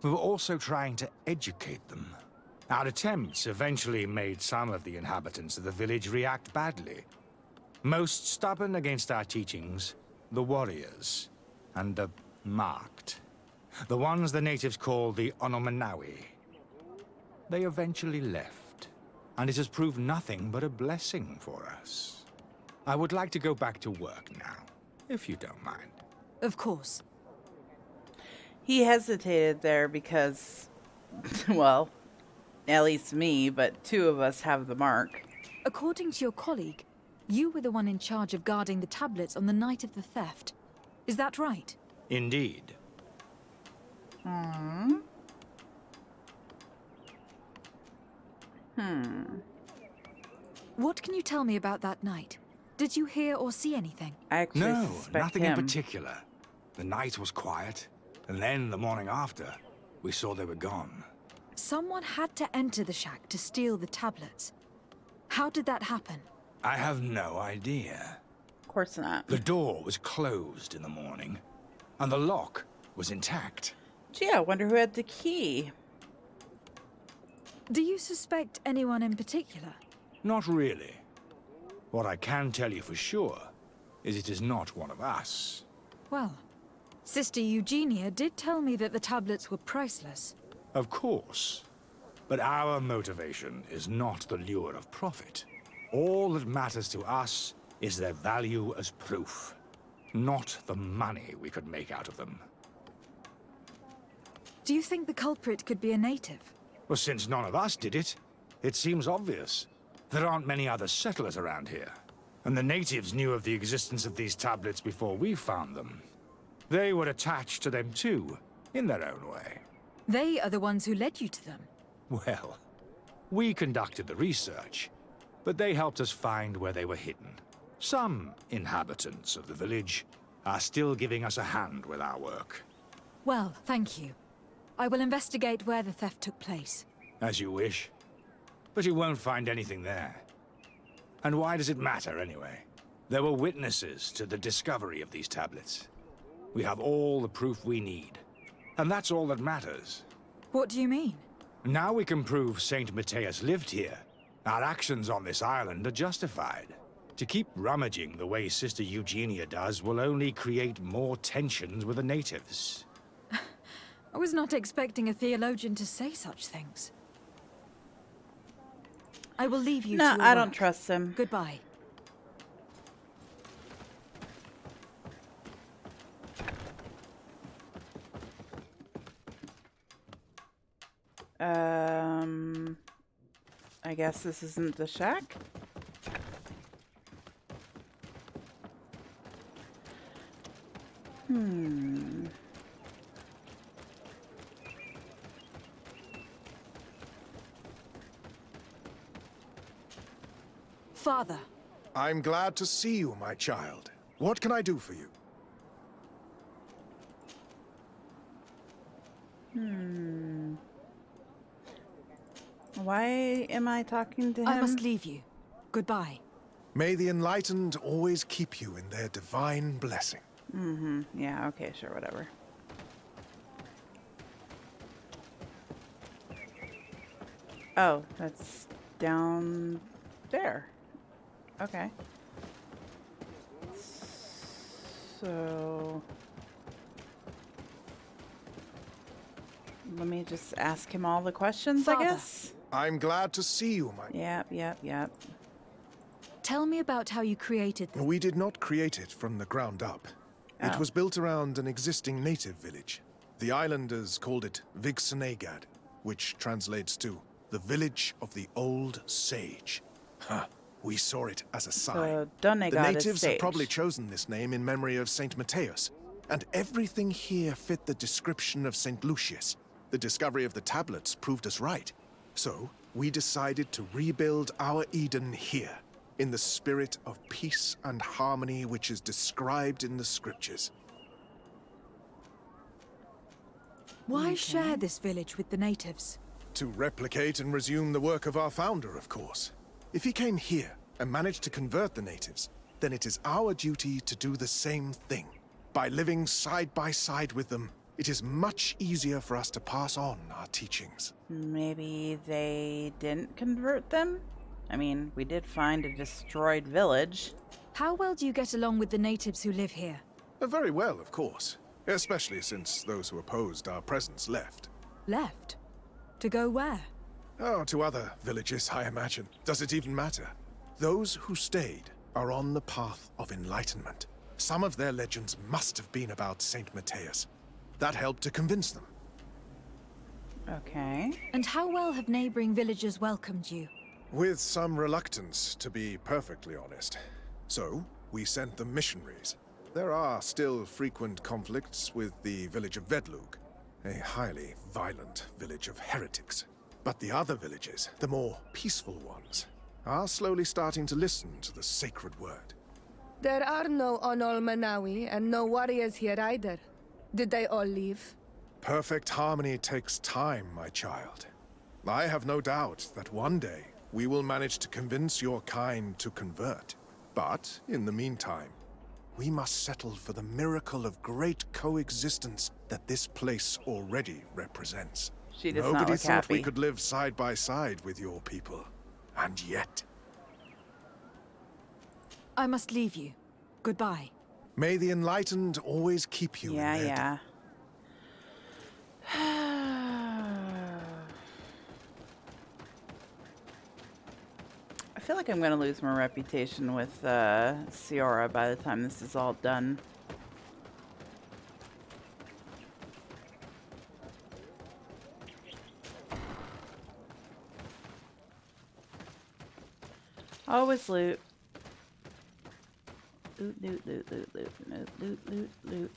We were also trying to educate them. Our attempts eventually made some of the inhabitants of the village react badly. Most stubborn against our teachings, the warriors, and the marked. The ones the natives call the Onomanawi. They eventually left, and it has proved nothing but a blessing for us. I would like to go back to work now, if you don't mind. Of course. He hesitated there because, well, at least me, but 2 of us have the mark. According to your colleague, you were the one in charge of guarding the tablets on the night of the theft. Is that right? Indeed. What can you tell me about that night? Did you hear or see anything? I actually No, suspect nothing him. in particular. The night was quiet, and then the morning after, we saw they were gone. Someone had to enter the shack to steal the tablets. How did that happen? I have no idea. Of course not. The door was closed in the morning, and the lock was intact. Gee, I wonder who had the key. Do you suspect anyone in particular? Not really. What I can tell you for sure is it is not one of us. Well, Sister Eugenia did tell me that the tablets were priceless. Of course. But our motivation is not the lure of profit. All that matters to us is their value as proof, not the money we could make out of them. Do you think the culprit could be a native? Well, since none of us did it, it seems obvious. There aren't many other settlers around here, and the natives knew of the existence of these tablets before we found them. They were attached to them too, in their own way. They are the ones who led you to them. Well, we conducted the research, but they helped us find where they were hidden. Some inhabitants of the village are still giving us a hand with our work. Well, thank you. I will investigate where the theft took place. As you wish. But you won't find anything there. And why does it matter, anyway? There were witnesses to the discovery of these tablets. We have all the proof we need. And that's all that matters. What do you mean? Now we can prove Saint Matthias lived here. Our actions on this island are justified. To keep rummaging the way Sister Eugenia does will only create more tensions with the natives. I was not expecting a theologian to say such things. I will leave you to your I don't work. trust him. Goodbye. I guess this isn't the shack? Father. I'm glad to see you, my child. What can I do for you? Why am I talking to him? I must leave you. Goodbye. May the enlightened always keep you in their divine blessing. Yeah, okay, sure, whatever. Oh, that's down there. Okay. So... let me just ask him all the questions, Father. I guess? I'm glad to see you, my... Yep. Tell me about how you created this. We did not create it from the ground up. It Oh. was built around an existing native village. The islanders called it Vixenagad, which translates to the village of the old sage. We saw it as a sign. So, Donegad The is natives have sage. probably chosen this name in memory of Saint Matthias, and everything here fit the description of Saint Lucius. The discovery of the tablets proved us right. So, we decided to rebuild our Eden here, in the spirit of peace and harmony which is described in the scriptures. Why share this village with the natives? To replicate and resume the work of our founder, of course. If he came here and managed to convert the natives, then it is our duty to do the same thing. By living side by side with them, it is much easier for us to pass on our teachings. Maybe they didn't convert them? I mean, we did find a destroyed village. How well do you get along with the natives who live here? Very well, of course. Especially since those who opposed our presence left. Left? To go where? Oh, to other villages, I imagine. Does it even matter? Those who stayed are on the path of enlightenment. Some of their legends must have been about Saint Matthias. That helped to convince them. Okay. And how well have neighboring villagers welcomed you? With some reluctance, to be perfectly honest. So, we sent them missionaries. There are still frequent conflicts with the village of Vedlug, a highly violent village of heretics. But the other villages, the more peaceful ones, are slowly starting to listen to the sacred word. There are no Onol Manawi and no warriors here either. Did they all leave? Perfect harmony takes time, my child. I have no doubt that one day we will manage to convince your kind to convert. But, in the meantime, we must settle for the miracle of great coexistence that this place already represents. She does not Nobody look thought we happy. could live side by side with your people. And yet... I must leave you. Goodbye. May the enlightened always keep you in their... Yeah. I feel like I'm going to lose my reputation with Ciara by the time this is all done. Always loot. Loot, loot, loot, loot, loot, loot, loot, loot, loot.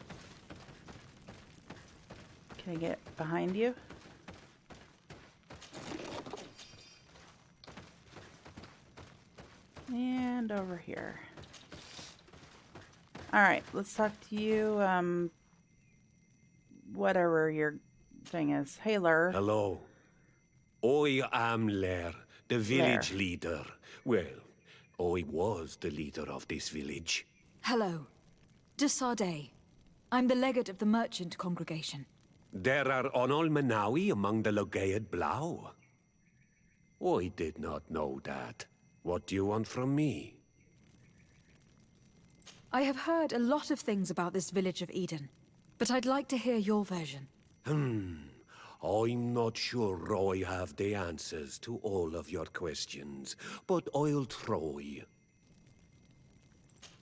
Can I get behind you? And over here. Alright, let's talk to you, whatever your thing is. Hey, Lur. Hello. I am Lair, the village leader. Well, I was the leader of this village. Hello. De Sardet. I'm the legate of the merchant congregation. There are Onol Manawi among the Logead Blau. I did not know that. What do you want from me? I have heard a lot of things about this village of Eden, but I'd like to hear your version. I'm not sure I have the answers to all of your questions, but I'll try.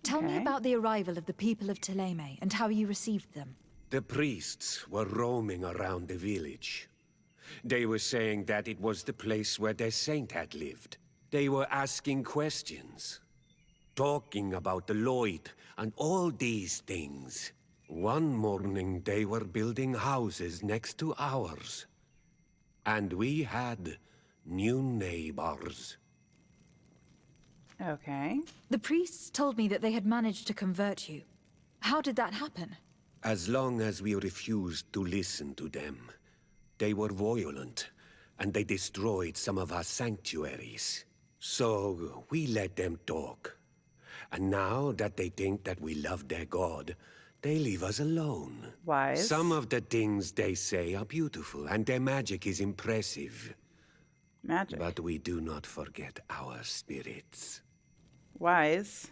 Tell me about the arrival of the people of Thélème and how you received them. The priests were roaming around the village. They were saying that it was the place where their saint had lived. They were asking questions, talking about the Lloyd and all these things. One morning they were building houses next to ours. And we had new neighbors. Okay. The priests told me that they had managed to convert you. How did that happen? As long as we refused to listen to them, they were violent, and they destroyed some of our sanctuaries. So we let them talk. And now that they think that we love their god, they leave us alone. Wise. Some of the things they say are beautiful, and their magic is impressive. Magic. But we do not forget our spirits. Wise.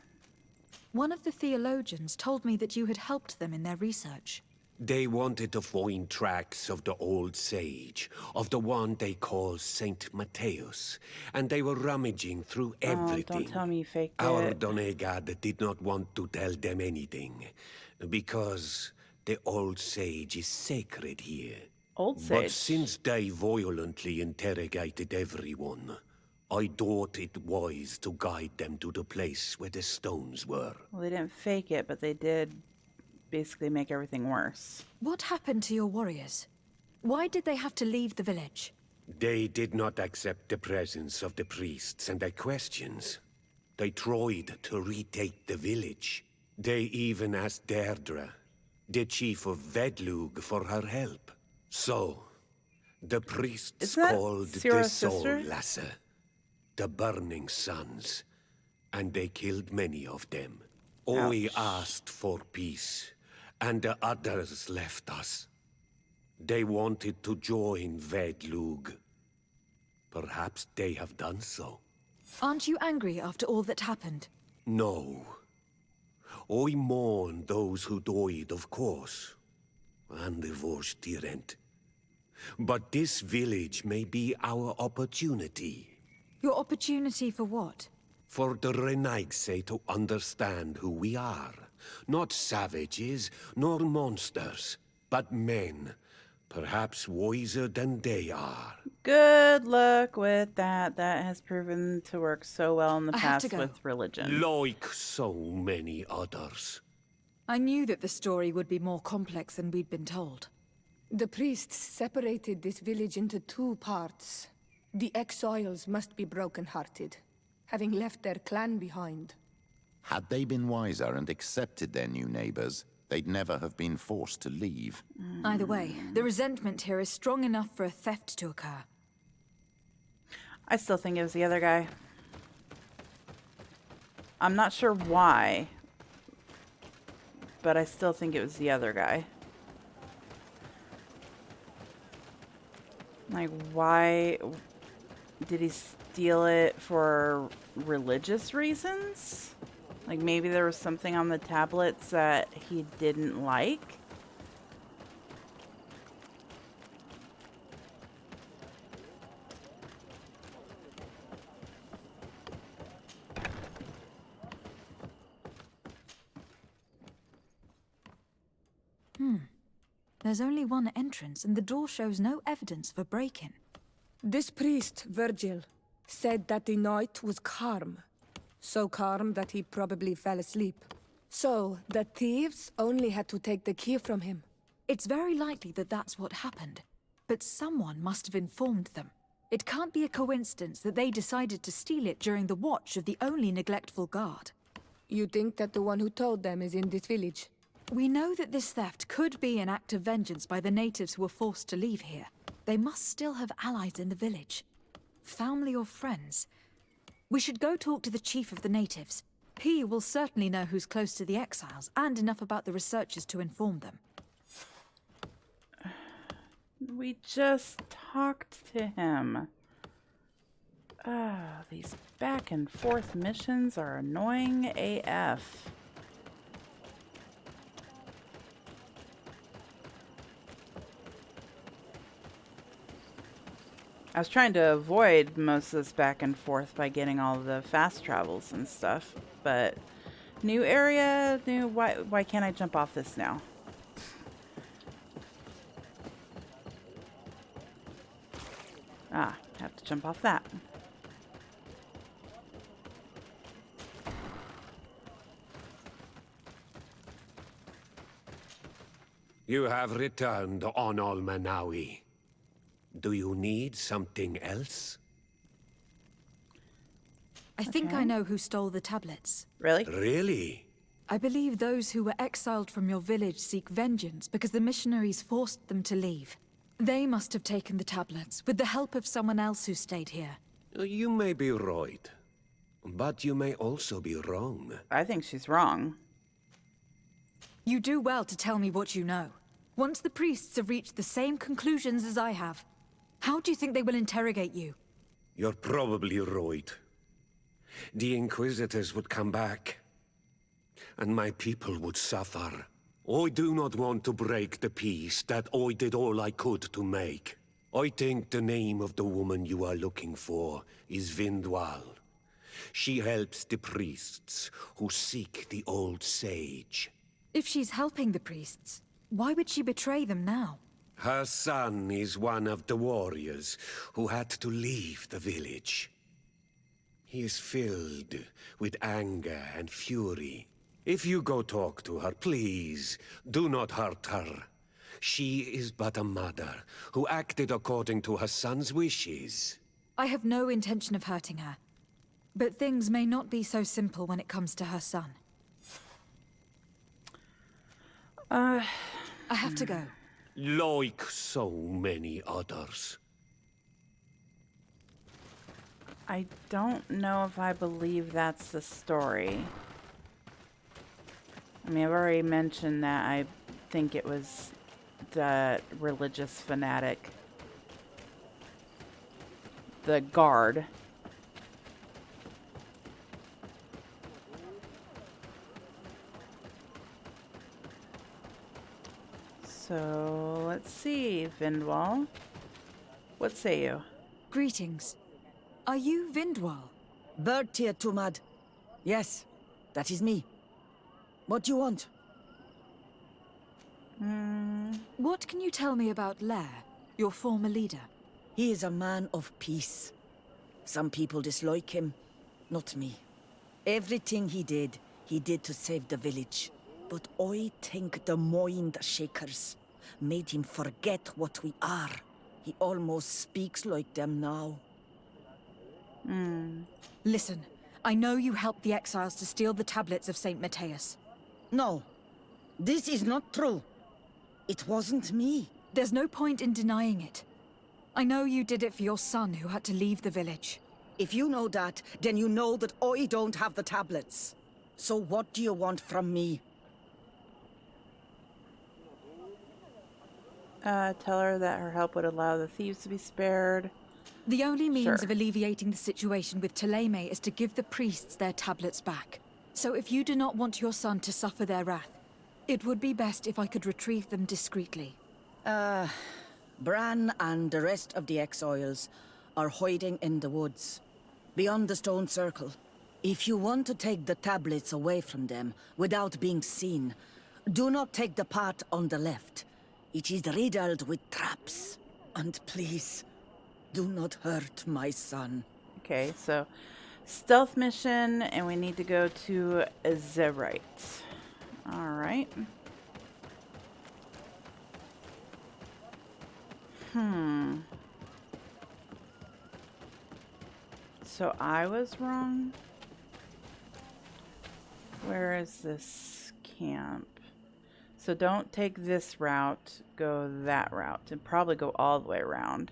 One of the theologians told me that you had helped them in their research. They wanted to find tracks of the old sage, of the one they call Saint Matthias, and they were rummaging through everything. Don't tell me you faked Our it. Donegad did not want to tell them anything, because the old sage is sacred here. Old sage? But since they violently interrogated everyone, I thought it wise to guide them to the place where the stones were. Well, they didn't fake it, but they did basically make everything worse. What happened to your warriors? Why did they have to leave the village? They did not accept the presence of the priests and their questions. They tried to retake the village. They even asked Deirdre, the chief of Vedlug, for her help. So, the priests called the Soul Lasser, the Burning Suns, and they killed many of them. I asked for peace, and the others left us. They wanted to join Vedlug. Perhaps they have done so. Aren't you angry after all that happened? No. I mourn those who died, of course, and the Vorstyrent. But this village may be our opportunity. Your opportunity for what? For the Renaigse to understand who we are. Not savages, nor monsters, but men. Perhaps wiser than they are. Good luck with that. That has proven to work so well in the past with religion. Like so many others. I knew that the story would be more complex than we'd been told. The priests separated this village into two parts. The exiles must be broken-hearted, having left their clan behind. Had they been wiser and accepted their new neighbors, they'd never have been forced to leave. Either way, the resentment here is strong enough for a theft to occur. I still think it was the other guy. I'm not sure why, but I still think it was the other guy. Like, why did he steal it for religious reasons? Like, maybe there was something on the tablets that he didn't like? There's only one entrance, and the door shows no evidence of a break-in. This priest, Virgil, said that the night was calm, So calm that he probably fell asleep. So, the thieves only had to take the key from him. It's very likely that that's what happened. But someone must have informed them. It can't be a coincidence that they decided to steal it during the watch of the only neglectful guard. You think that the one who told them is in this village? We know that this theft could be an act of vengeance by the natives who were forced to leave here. They must still have allies in the village. Family or friends. We should go talk to the chief of the natives. He will certainly know who's close to the exiles, and enough about the researchers to inform them. We just talked to him. These back and forth missions are annoying AF. I was trying to avoid most of this back and forth by getting all the fast travels and stuff, but new area, why can't I jump off this now? Have to jump off that. You have returned on Almanawi. Do you need something else? I think I know who stole the tablets. Really? Really? I believe those who were exiled from your village seek vengeance because the missionaries forced them to leave. They must have taken the tablets, with the help of someone else who stayed here. You may be right, but you may also be wrong. I think she's wrong. You do well to tell me what you know. Once the priests have reached the same conclusions as I have, how do you think they will interrogate you? You're probably right. The Inquisitors would come back, and my people would suffer. I do not want to break the peace that I did all I could to make. I think the name of the woman you are looking for is Vindwal. She helps the priests who seek the old sage. If she's helping the priests, why would she betray them now? Her son is one of the warriors who had to leave the village. He is filled with anger and fury. If you go talk to her, please, do not hurt her. She is but a mother who acted according to her son's wishes. I have no intention of hurting her. But things may not be so simple when it comes to her son. I have to go. Like so many others. I don't know if I believe that's the story. I mean, I've already mentioned that I think it was the religious fanatic. The guard. So, let's see, Vindwal. What say you? Greetings. Are you Vindwal? Bertia Tumad. Yes, that is me. What do you want? What can you tell me about Lair, your former leader? He is a man of peace. Some people dislike him, not me. Everything he did to save the village. But I think the mind shakers made him forget what we are. He almost speaks like them now. Listen, I know you helped the exiles to steal the tablets of St. Matthias. No, this is not true. It wasn't me. There's no point in denying it. I know you did it for your son who had to leave the village. If you know that, then you know that I don't have the tablets. So what do you want from me? Tell her that her help would allow the thieves to be spared. The only means of alleviating the situation with Thélème is to give the priests their tablets back. So if you do not want your son to suffer their wrath, it would be best if I could retrieve them discreetly. Bran and the rest of the exiles are hiding in the woods, beyond the stone circle. If you want to take the tablets away from them without being seen, do not take the path on the left. It is riddled with traps. And please, do not hurt my son. Okay, so Stealth mission, and we need to go to Zerite. Alright. So I was wrong? Where is this camp? So don't take this route, go that route, and probably go all the way around.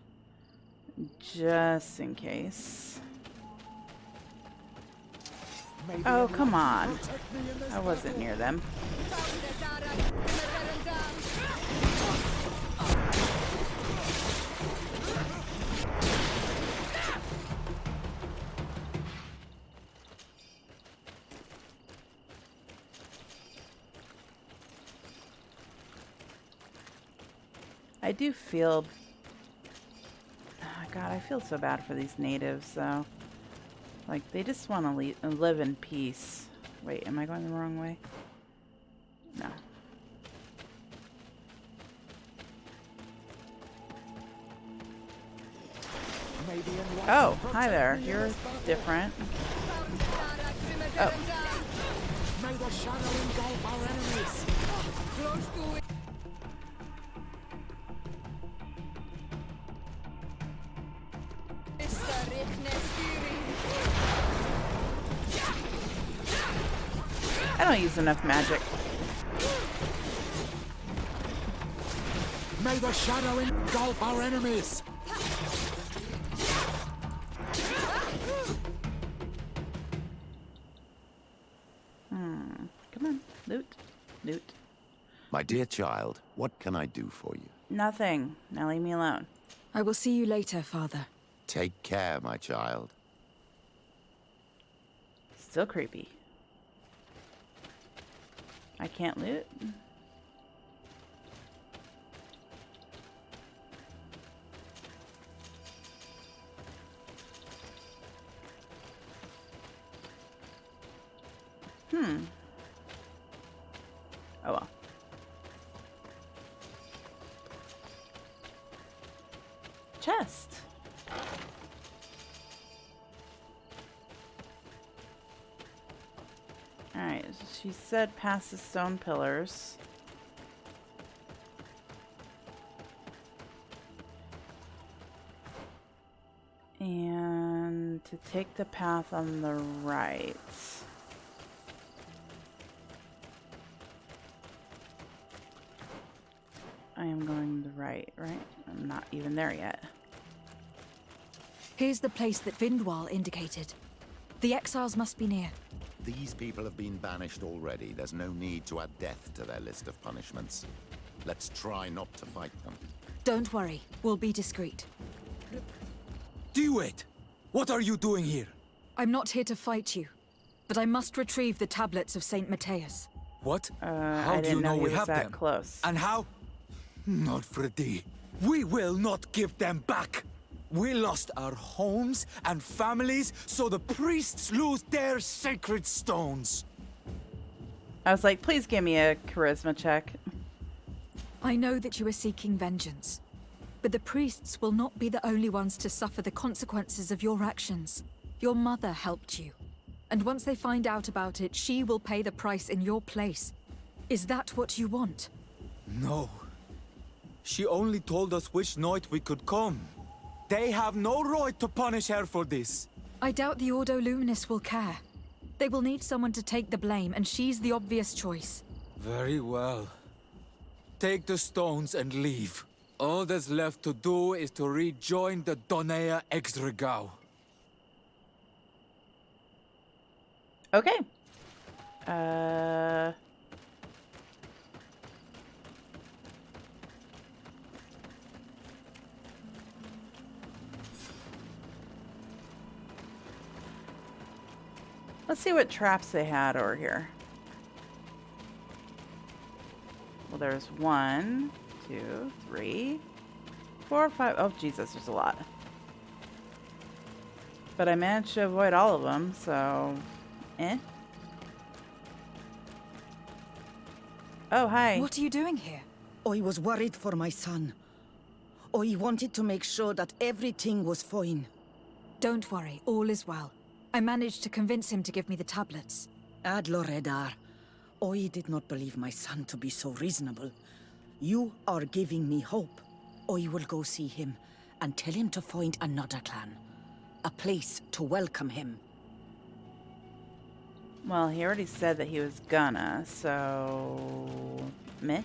Just in case. Oh, come on. I wasn't near them. I do feel... Oh God, I feel so bad for these natives, though. Like, they just want to live in peace. Wait, am I going the wrong way? No. Oh, hi there. You're different. Oh. May the shadow engulf our enemies. Close to it. I don't use enough magic. May the shadow engulf our enemies. Come on, loot, loot. My dear child, what can I do for you? Nothing. Now leave me alone. I will see you later, Father. Take care, my child. Still creepy. I can't loot. Oh well. Chest. Alright, she said past the stone pillars. And to take the path on the right. I am going the right? I'm not even there yet. Here's the place that Vindwal indicated. The exiles must be near. These people have been banished already. There's no need to add death to their list of punishments. Let's try not to fight them. Don't worry, we'll be discreet. Do it! What are you doing here? I'm not here to fight you, but I must retrieve the tablets of Saint Matthias. What? I didn't know we he was have that them? close. And how? Not Freddy. We will not give them back. We lost our homes and families, so the priests lose their sacred stones. I was like, please give me a charisma check. I know that you are seeking vengeance, but the priests will not be the only ones to suffer the consequences of your actions. Your mother helped you, and once they find out about it, she will pay the price in your place. Is that what you want? No. She only told us which night we could come. They have no right to punish her for this. I doubt the Ordo Luminous will care. They will need someone to take the blame, and she's the obvious choice. Very well. Take the stones and leave. All that's left to do is to rejoin the Donea Exregao. Okay. Let's see what traps they had over here. Well, there's 1, 2, 3, 4, 5. Oh, Jesus, there's a lot. But I managed to avoid all of them, so... Oh, hi. What are you doing here? I was worried for my son. I wanted to make sure that everything was fine. Don't worry, all is well. I managed to convince him to give me the tablets. Ad Loredar, I did not believe my son to be so reasonable. You are giving me hope. I will go see him and tell him to find another clan. A place to welcome him. Well, he already said that he was gonna, so... Meh?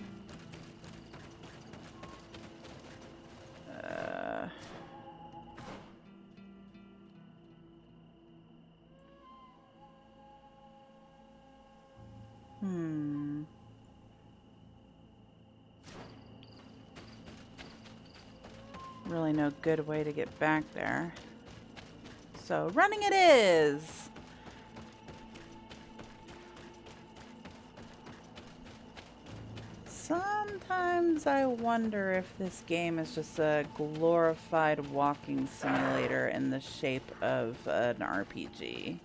Really no good way to get back there. So, running it is! Sometimes I wonder if this game is just a glorified walking simulator in the shape of an RPG.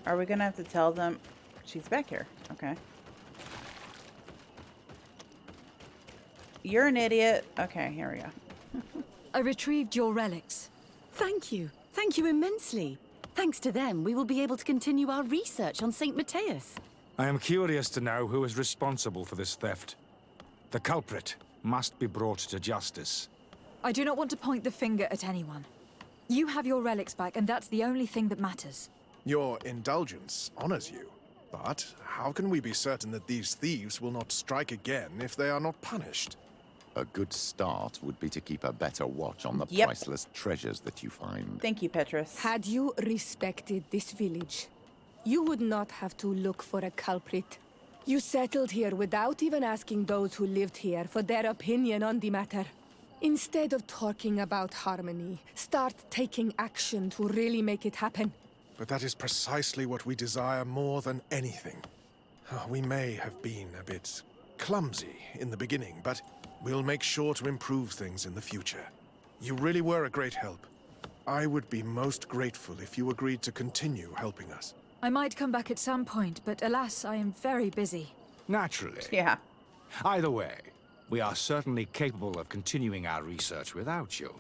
Are we gonna have to tell them? She's back here. Okay. You're an idiot. Okay, here we go. I retrieved your relics. Thank you. Thank you immensely. Thanks to them, we will be able to continue our research on St. Matthias. I am curious to know who is responsible for this theft. The culprit must be brought to justice. I do not want to point the finger at anyone. You have your relics back, and that's the only thing that matters. Your indulgence honors you. But how can we be certain that these thieves will not strike again if they are not punished? A good start would be to keep a better watch on the Yep. priceless treasures that you find. Thank you, Petrus. Had you respected this village, you would not have to look for a culprit. You settled here without even asking those who lived here for their opinion on the matter. Instead of talking about harmony, start taking action to really make it happen. But that is precisely what we desire more than anything. We may have been a bit clumsy in the beginning, but we'll make sure to improve things in the future. You really were a great help. I would be most grateful if you agreed to continue helping us. I might come back at some point, but alas, I am very busy. Naturally. Yeah. Either way, we are certainly capable of continuing our research without you.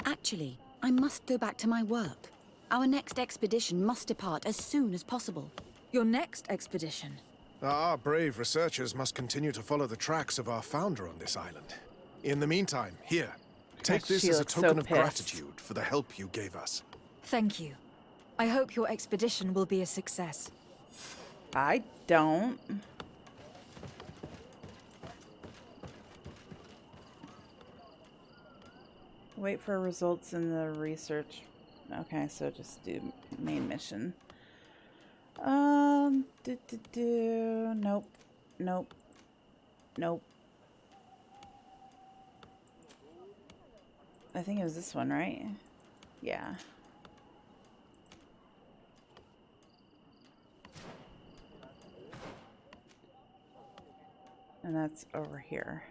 Actually, I must go back to my work. Our next expedition must depart as soon as possible. Your next expedition? Our brave researchers must continue to follow the tracks of our founder on this island. In the meantime, here, take this She as a looks so token of pissed. gratitude for the help you gave us. Thank you. I hope your expedition will be a success. I don't. Wait for results in the research. Okay, so just do main mission. Nope. Nope. Nope. I think it was this one, right? Yeah. And that's over here.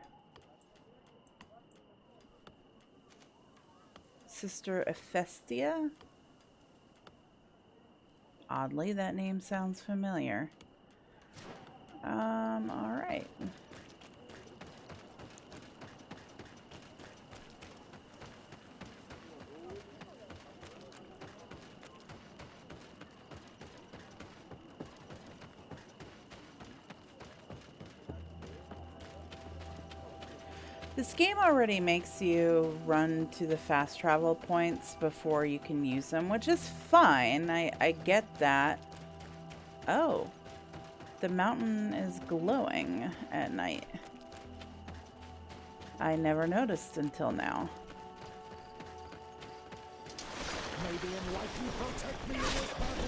Sister Ephestia? Oddly, that name sounds familiar. Alright. This game already makes you run to the fast travel points before you can use them, which is fine. I get that. Oh. The mountain is glowing at night. I never noticed until now. May the enlightened protect me in this battle.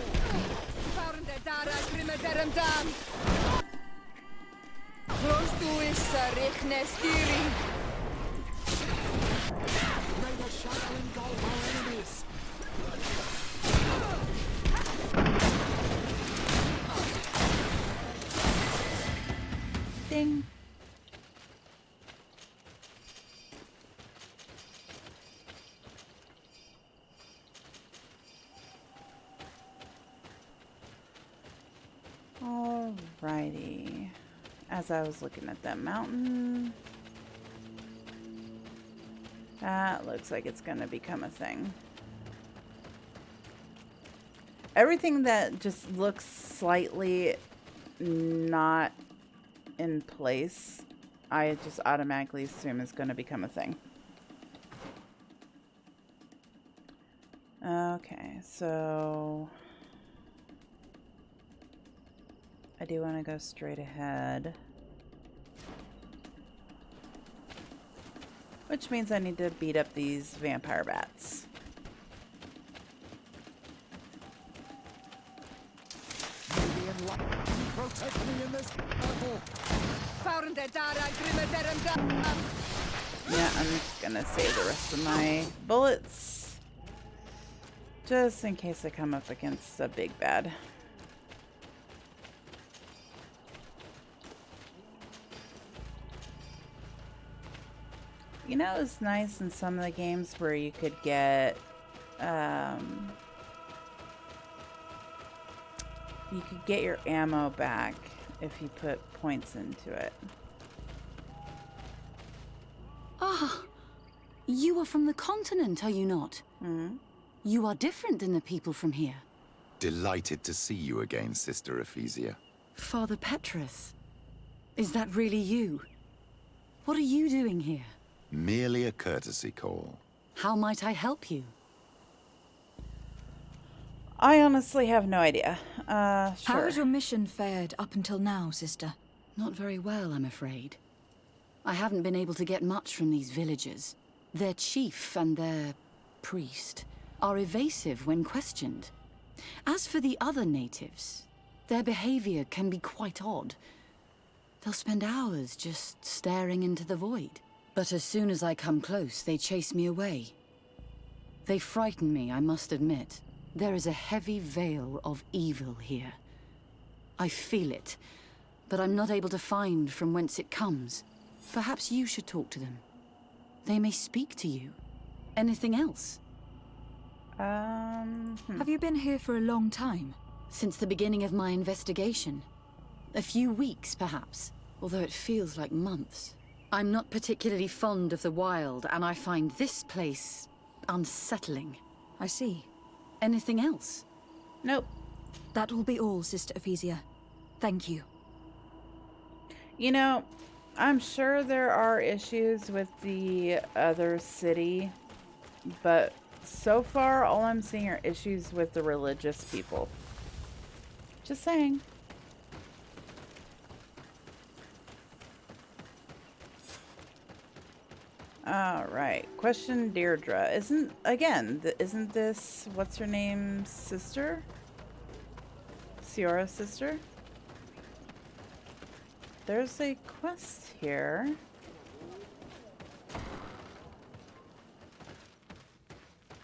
Close to is Richnestiri. May the shadow engulf our enemies. Ding. Alrighty. As I was looking at that mountain, that looks like it's gonna become a thing. Everything that just looks slightly not in place, I just automatically assume is gonna become a thing. Okay, so I do want to go straight ahead, which means I need to beat up these vampire bats. Maybe enlighten protect me in this battle. Yeah, I'm just gonna save the rest of my bullets, just in case I come up against a big bad. You know, it's nice in some of the games where you could get, you could get your ammo back if you put points into it. Ah, you are from the continent, are you not? Mm-hmm. You are different than the people from here. Delighted to see you again, Sister Ephesia. Father Petrus, is that really you? What are you doing here? Merely a courtesy call. How might I help you? I honestly have no idea. Sure. How has your mission fared up until now, sister? Not very well, I'm afraid. I haven't been able to get much from these villagers. Their chief and their priest are evasive when questioned. As for the other natives, their behavior can be quite odd. They'll spend hours just staring into the void. But as soon as I come close, they chase me away. They frighten me, I must admit. There is a heavy veil of evil here. I feel it, but I'm not able to find from whence it comes. Perhaps you should talk to them. They may speak to you. Anything else? Have you been here for a long time? Since the beginning of my investigation. A few weeks, perhaps, although it feels like months. I'm not particularly fond of the wild, and I find this place unsettling. I see. Anything else? Nope. That will be all, Sister Ephesia. Thank you. You know, I'm sure there are issues with the other city, but so far all I'm seeing are issues with the religious people. Just saying. All right. Question Deirdre. Isn't this, what's her name, sister? Ciara's sister? There's a quest here.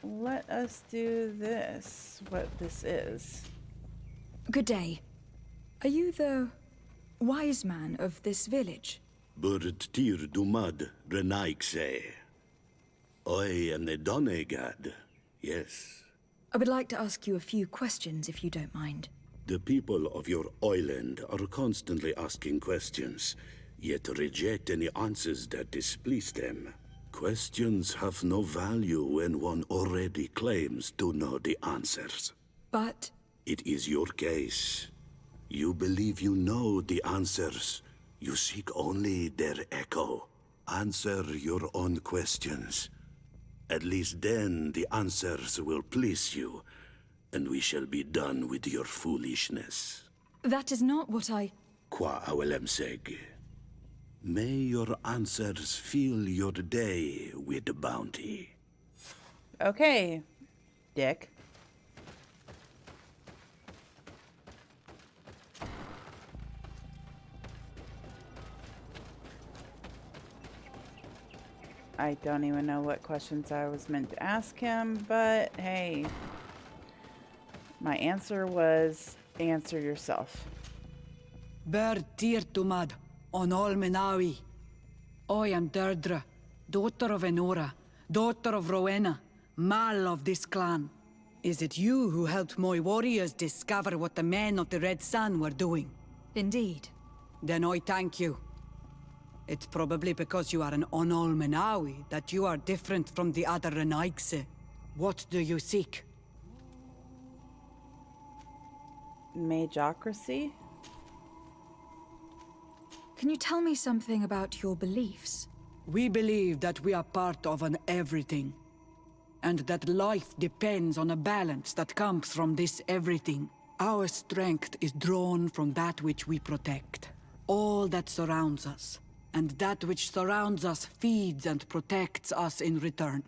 Let us do this, what this is. Good day. Are you the wise man of this village? Tir dumad renaikse. I am the Donegad, yes. I would like to ask you a few questions, if you don't mind. The people of your island are constantly asking questions, yet reject any answers that displease them. Questions have no value when one already claims to know the answers. But... It is your case. You believe you know the answers. You seek only their echo. Answer your own questions. At least then the answers will please you, and we shall be done with your foolishness. That is not what I... Qua awelemseg. May your answers fill your day with bounty. Okay, Dick. I don't even know what questions I was meant to ask him, but hey. My answer was, answer yourself. Ber tir tumad, on all menawi. I am Deirdre, daughter of Enora, daughter of Rowena, mal of this clan. Is it you who helped my warriors discover what the men of the Red Sun were doing? Indeed. Then I thank you. It's probably because you are an Onolmenawi that you are different from the other Renaigse. What do you seek? Magocracy? Can you tell me something about your beliefs? We believe that we are part of an everything, and that life depends on a balance that comes from this everything. Our strength is drawn from that which we protect, all that surrounds us, and that which surrounds us feeds and protects us in return.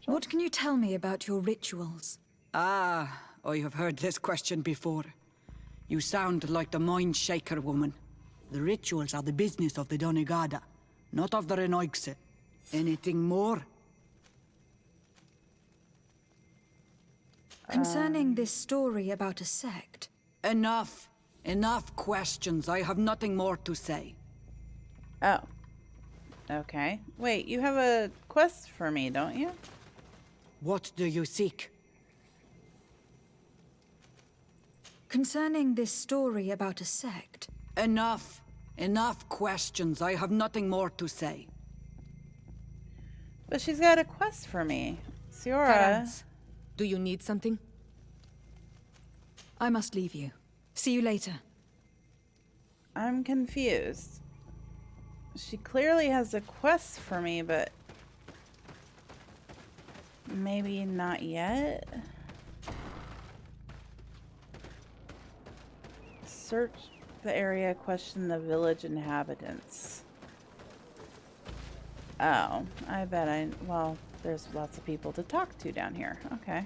What can you tell me about your rituals? Ah, I have heard this question before. You sound like the Mind Shaker woman. The rituals are the business of the Donegada, not of the Renoigse. Anything more? Concerning this story about a sect... Enough! Enough questions. I have nothing more to say. Oh. Okay. Wait, you have a quest for me, don't you? What do you seek? Concerning this story about a sect... Enough! Enough questions. I have nothing more to say. But she's got a quest for me. Ciara. Do you need something? I must leave you. See you later. I'm confused. She clearly has a quest for me, but maybe not yet. Search the area, question the village inhabitants. Oh, I bet well, there's lots of people to talk to down here. Okay.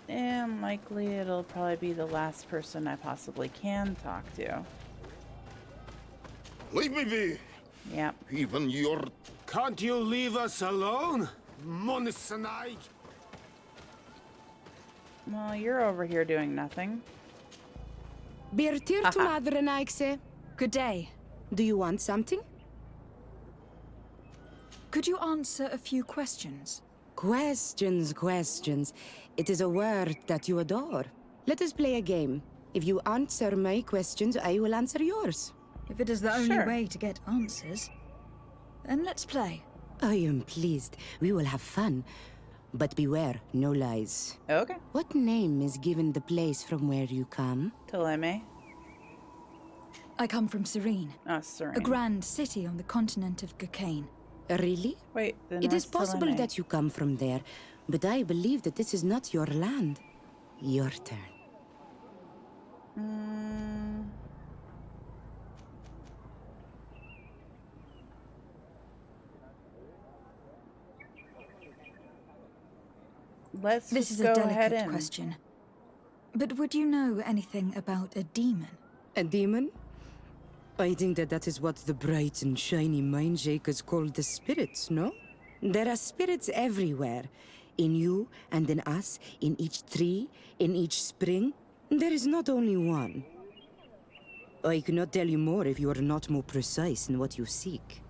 And likely it'll probably be the last person I possibly can talk to. Leave me be! Yep. Even your... Can't you leave us alone? Monisanaik! Well, you're over here doing nothing. Birtir to Madre Naikse. Good day. Do you want something? Could you answer a few questions? Questions. It is a word that you adore. Let us play a game. If you answer my questions, I will answer yours. If it is the only way to get answers, then let's play. I am pleased. We will have fun. But beware, no lies. Okay. What name is given the place from where you come? Teleme. I come from Serene. Serene. A grand city on the continent of Gakane. Really? Wait, then it is where's possible Teleme? that you come from there, but I believe that this is not your land. Your turn. This is a delicate question. But would you know anything about a demon? A demon? I think that is what the bright and shiny mind shakers call the spirits, no? There are spirits everywhere. In you and in us, in each tree, in each spring. There is not only one. I cannot tell you more if you are not more precise in what you seek.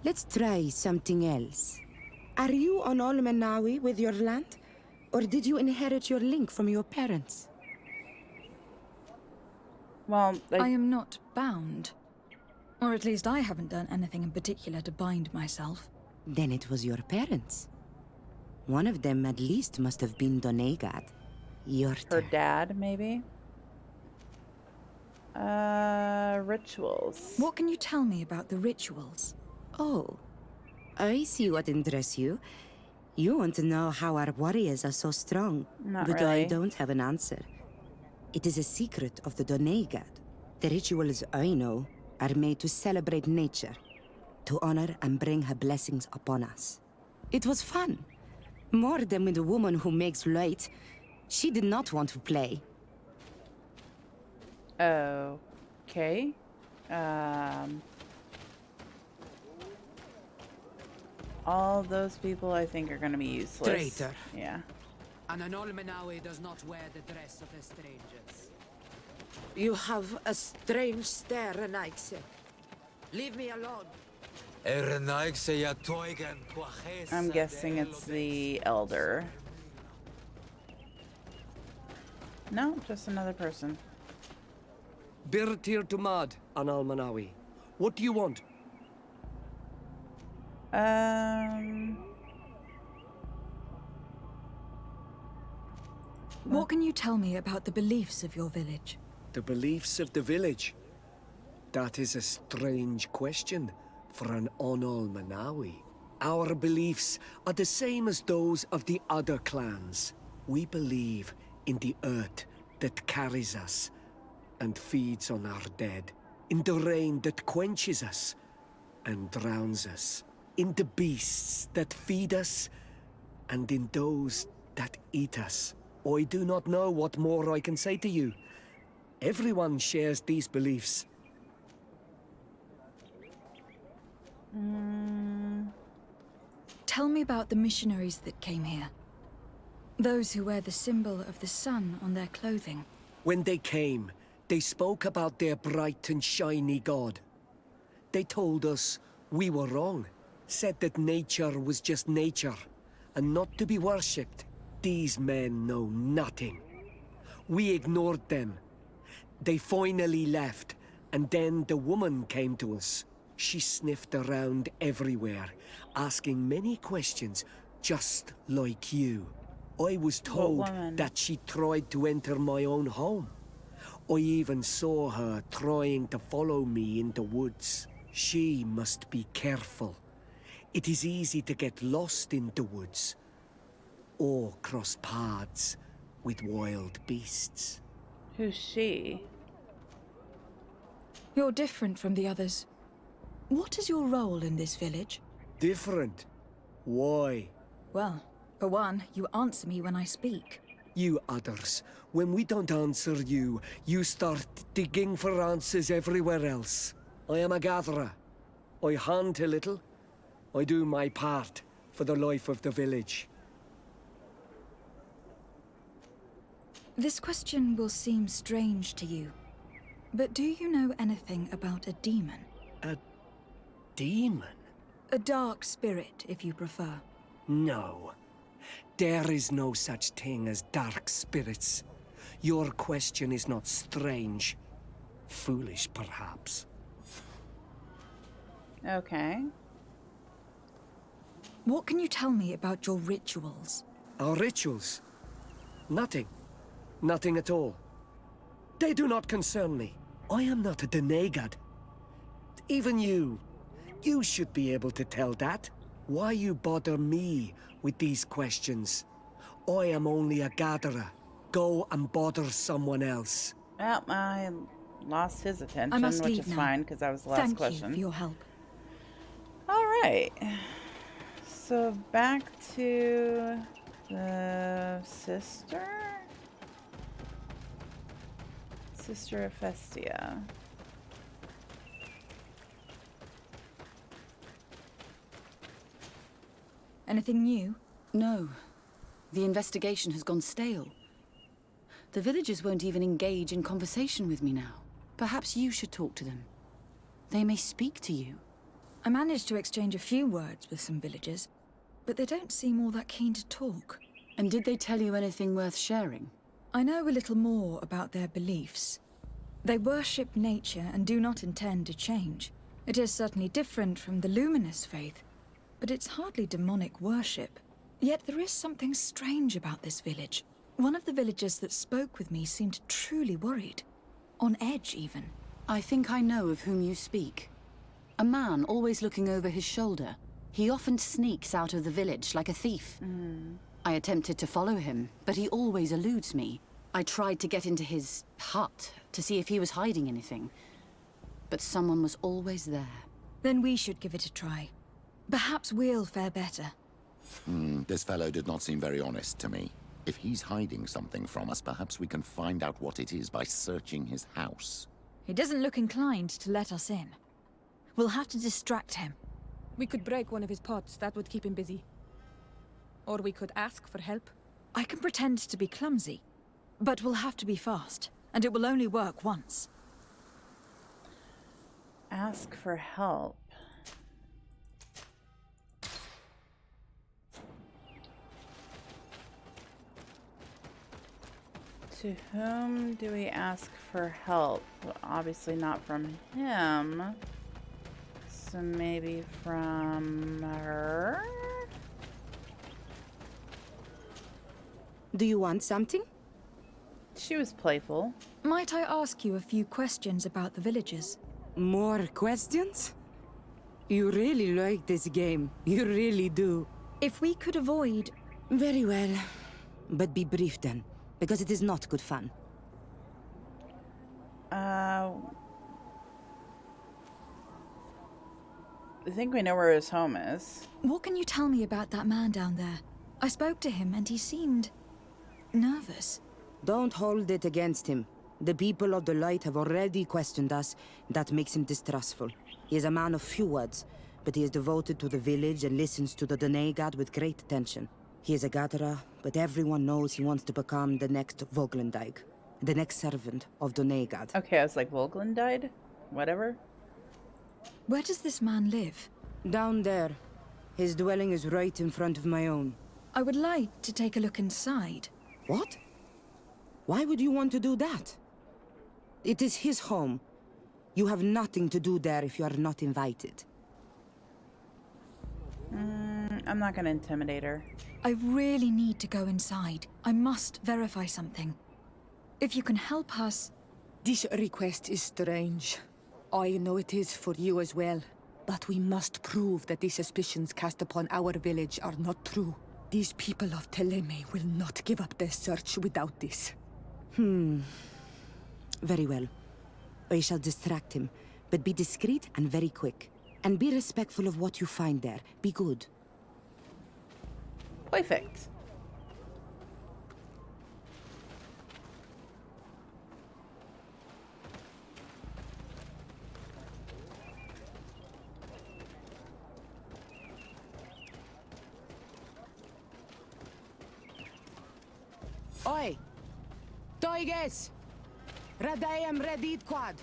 Let's try something else. Are you on Olmenawi with your land? Or did you inherit your link from your parents? Well, I am not bound. Or at least I haven't done anything in particular to bind myself. Then it was your parents. One of them at least must have been Donegad. Your Her dad, maybe? Rituals. What can you tell me about the rituals? Oh, I see what interests you. You want to know how our warriors are so strong. Not but really. I don't have an answer. It is a secret of the Donegad. The rituals I know are made to celebrate nature, to honor and bring her blessings upon us. It was fun. More than with the woman who makes light. She did not want to play. Okay. All those people I think are going to be useless. Traitor. Yeah. An Anolmenawi does not wear the dress of a strangers. You have a strange stare, Renaigse. Leave me alone. I'm guessing it's the elder. No, just another person. Birtir Tumad, Anal Manawi. What do you want? What can you tell me about the beliefs of your village? The beliefs of the village? That is a strange question for an Anal Manawi. Our beliefs are the same as those of the other clans. We believe in the earth that carries us and feeds on our dead, in the rain that quenches us and drowns us, in the beasts that feed us, and in those that eat us. I do not know what more I can say to you. Everyone shares these beliefs. Tell me about the missionaries that came here. Those who wear the symbol of the sun on their clothing. When they came, they spoke about their bright and shiny god. They told us we were wrong, said that nature was just nature, and not to be worshipped. These men know nothing. We ignored them. They finally left, and then the woman came to us. She sniffed around everywhere, asking many questions, just like you. I was told that she tried to enter my own home. I even saw her trying to follow me in the woods. She must be careful. It is easy to get lost in the woods, or cross paths with wild beasts. Who's she? You're different from the others. What is your role in this village? Different? Why? Well, for one, you answer me when I speak. You others, when we don't answer you, you start digging for answers everywhere else. I am a gatherer. I hunt a little. I do my part for the life of the village. This question will seem strange to you, but do you know anything about a demon? A demon? A dark spirit, if you prefer. No. There is no such thing as dark spirits. Your question is not strange. Foolish, perhaps. Okay. What can you tell me about your rituals? Our rituals? Nothing. Nothing at all. They do not concern me. I am not a denegad. Even you should be able to tell that. Why you bother me with these questions? I am only a gatherer. Go and bother someone else. Well, I lost his attention, I must which leave is now. fine because that was the last question. Thank you for your help. All right. So back to the sister? Sister Festia. Anything new? No. The investigation has gone stale. The villagers won't even engage in conversation with me now. Perhaps you should talk to them. They may speak to you. I managed to exchange a few words with some villagers, but they don't seem all that keen to talk. And did they tell you anything worth sharing? I know a little more about their beliefs. They worship nature and do not intend to change. It is certainly different from the luminous faith, but it's hardly demonic worship. Yet there is something strange about this village. One of the villagers that spoke with me seemed truly worried. On edge, even. I think I know of whom you speak. A man always looking over his shoulder. He often sneaks out of the village like a thief. I attempted to follow him, but he always eludes me. I tried to get into his hut to see if he was hiding anything, but someone was always there. Then we should give it a try. Perhaps we'll fare better. This fellow did not seem very honest to me. If he's hiding something from us, perhaps we can find out what it is by searching his house. He doesn't look inclined to let us in. We'll have to distract him. We could break one of his pots. That would keep him busy. Or we could ask for help. I can pretend to be clumsy, but we'll have to be fast, and it will only work once. Ask for help. To whom do we ask for help? Well, obviously not from him. So maybe from her? Do you want something? She was playful. Might I ask you a few questions about the villagers? More questions? You really like this game. You really do. If we could avoid... Very well. But be brief then, because it is not good fun. I think we know where his home is. What can you tell me about that man down there? I spoke to him and he seemed... nervous. Don't hold it against him. The people of the light have already questioned us. That makes him distrustful. He is a man of few words, but he is devoted to the village and listens to the Dene God with great attention. He is a gatherer, but everyone knows he wants to become the next Voglendyke, the next servant of Dene God. Okay, I was like, Volgland died? Whatever. Where does this man live? Down there. His dwelling is right in front of my own. I would like to take a look inside. What? Why would you want to do that? It is his home. You have nothing to do there if you are not invited. I'm not gonna intimidate her. I really need to go inside. I must verify something. If you can help us... This request is strange. I know it is for you as well. But we must prove that the suspicions cast upon our village are not true. These people of Teleme will not give up their search without this. Very well. I shall distract him, but be discreet and very quick. And be respectful of what you find there. Be good. Perfect. Oi! Toiges! Radayam Redid Quad!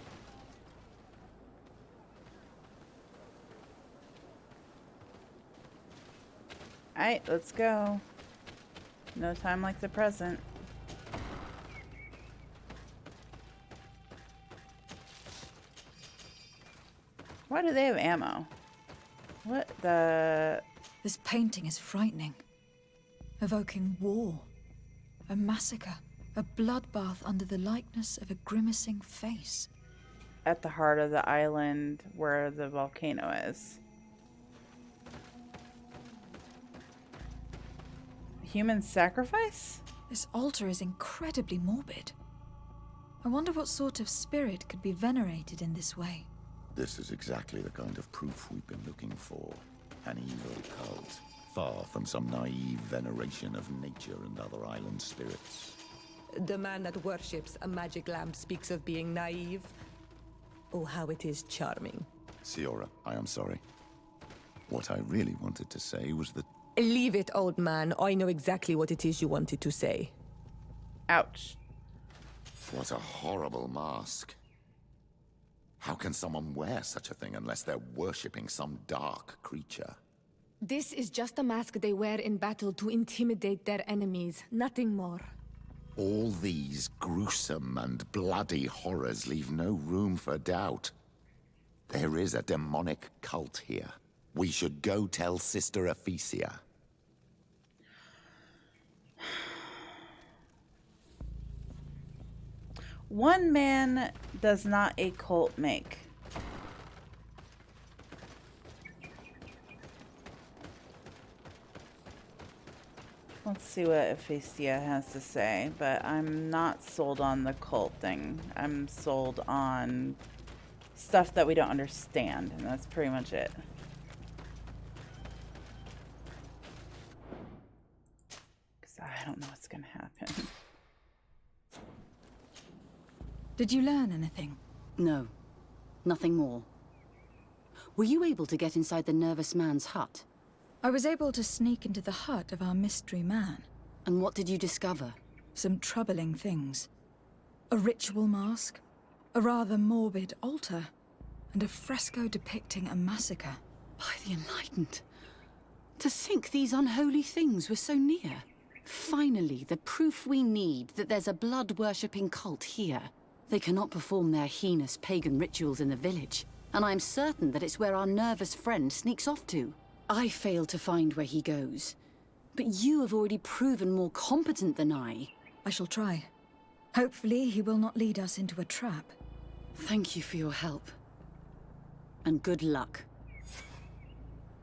Alright, let's go. No time like the present. Why do they have ammo? What the... This painting is frightening. Evoking war. A massacre. A bloodbath under the likeness of a grimacing face. At the heart of the island where the volcano is. Human sacrifice? This altar is incredibly morbid. I wonder what sort of spirit could be venerated in this way. This is exactly the kind of proof we've been looking for. An evil cult, far from some naive veneration of nature and other island spirits. The man that worships a magic lamp speaks of being naive. Oh, how it is charming. Ciara, I am sorry. What I really wanted to say was that... Leave it, old man. I know exactly what it is you wanted to say. Ouch. What a horrible mask. How can someone wear such a thing unless they're worshipping some dark creature? This is just a mask they wear in battle to intimidate their enemies, nothing more. All these gruesome and bloody horrors leave no room for doubt. There is a demonic cult here. We should go tell Sister Ephesia. One man does not a cult make. Let's see what Ephesia has to say, but I'm not sold on the cult thing. I'm sold on stuff that we don't understand, and that's pretty much it. Because I don't know what's going to happen. Did you learn anything? No. Nothing more. Were you able to get inside the nervous man's hut? I was able to sneak into the hut of our mystery man. And what did you discover? Some troubling things. A ritual mask, a rather morbid altar, and a fresco depicting a massacre. By the Enlightened. To think these unholy things were so near. Finally, the proof we need that there's a blood-worshipping cult here. They cannot perform their heinous pagan rituals in the village, and I'm certain that it's where our nervous friend sneaks off to. I failed to find where he goes, but you have already proven more competent than I. I shall try. Hopefully, he will not lead us into a trap. Thank you for your help. And good luck.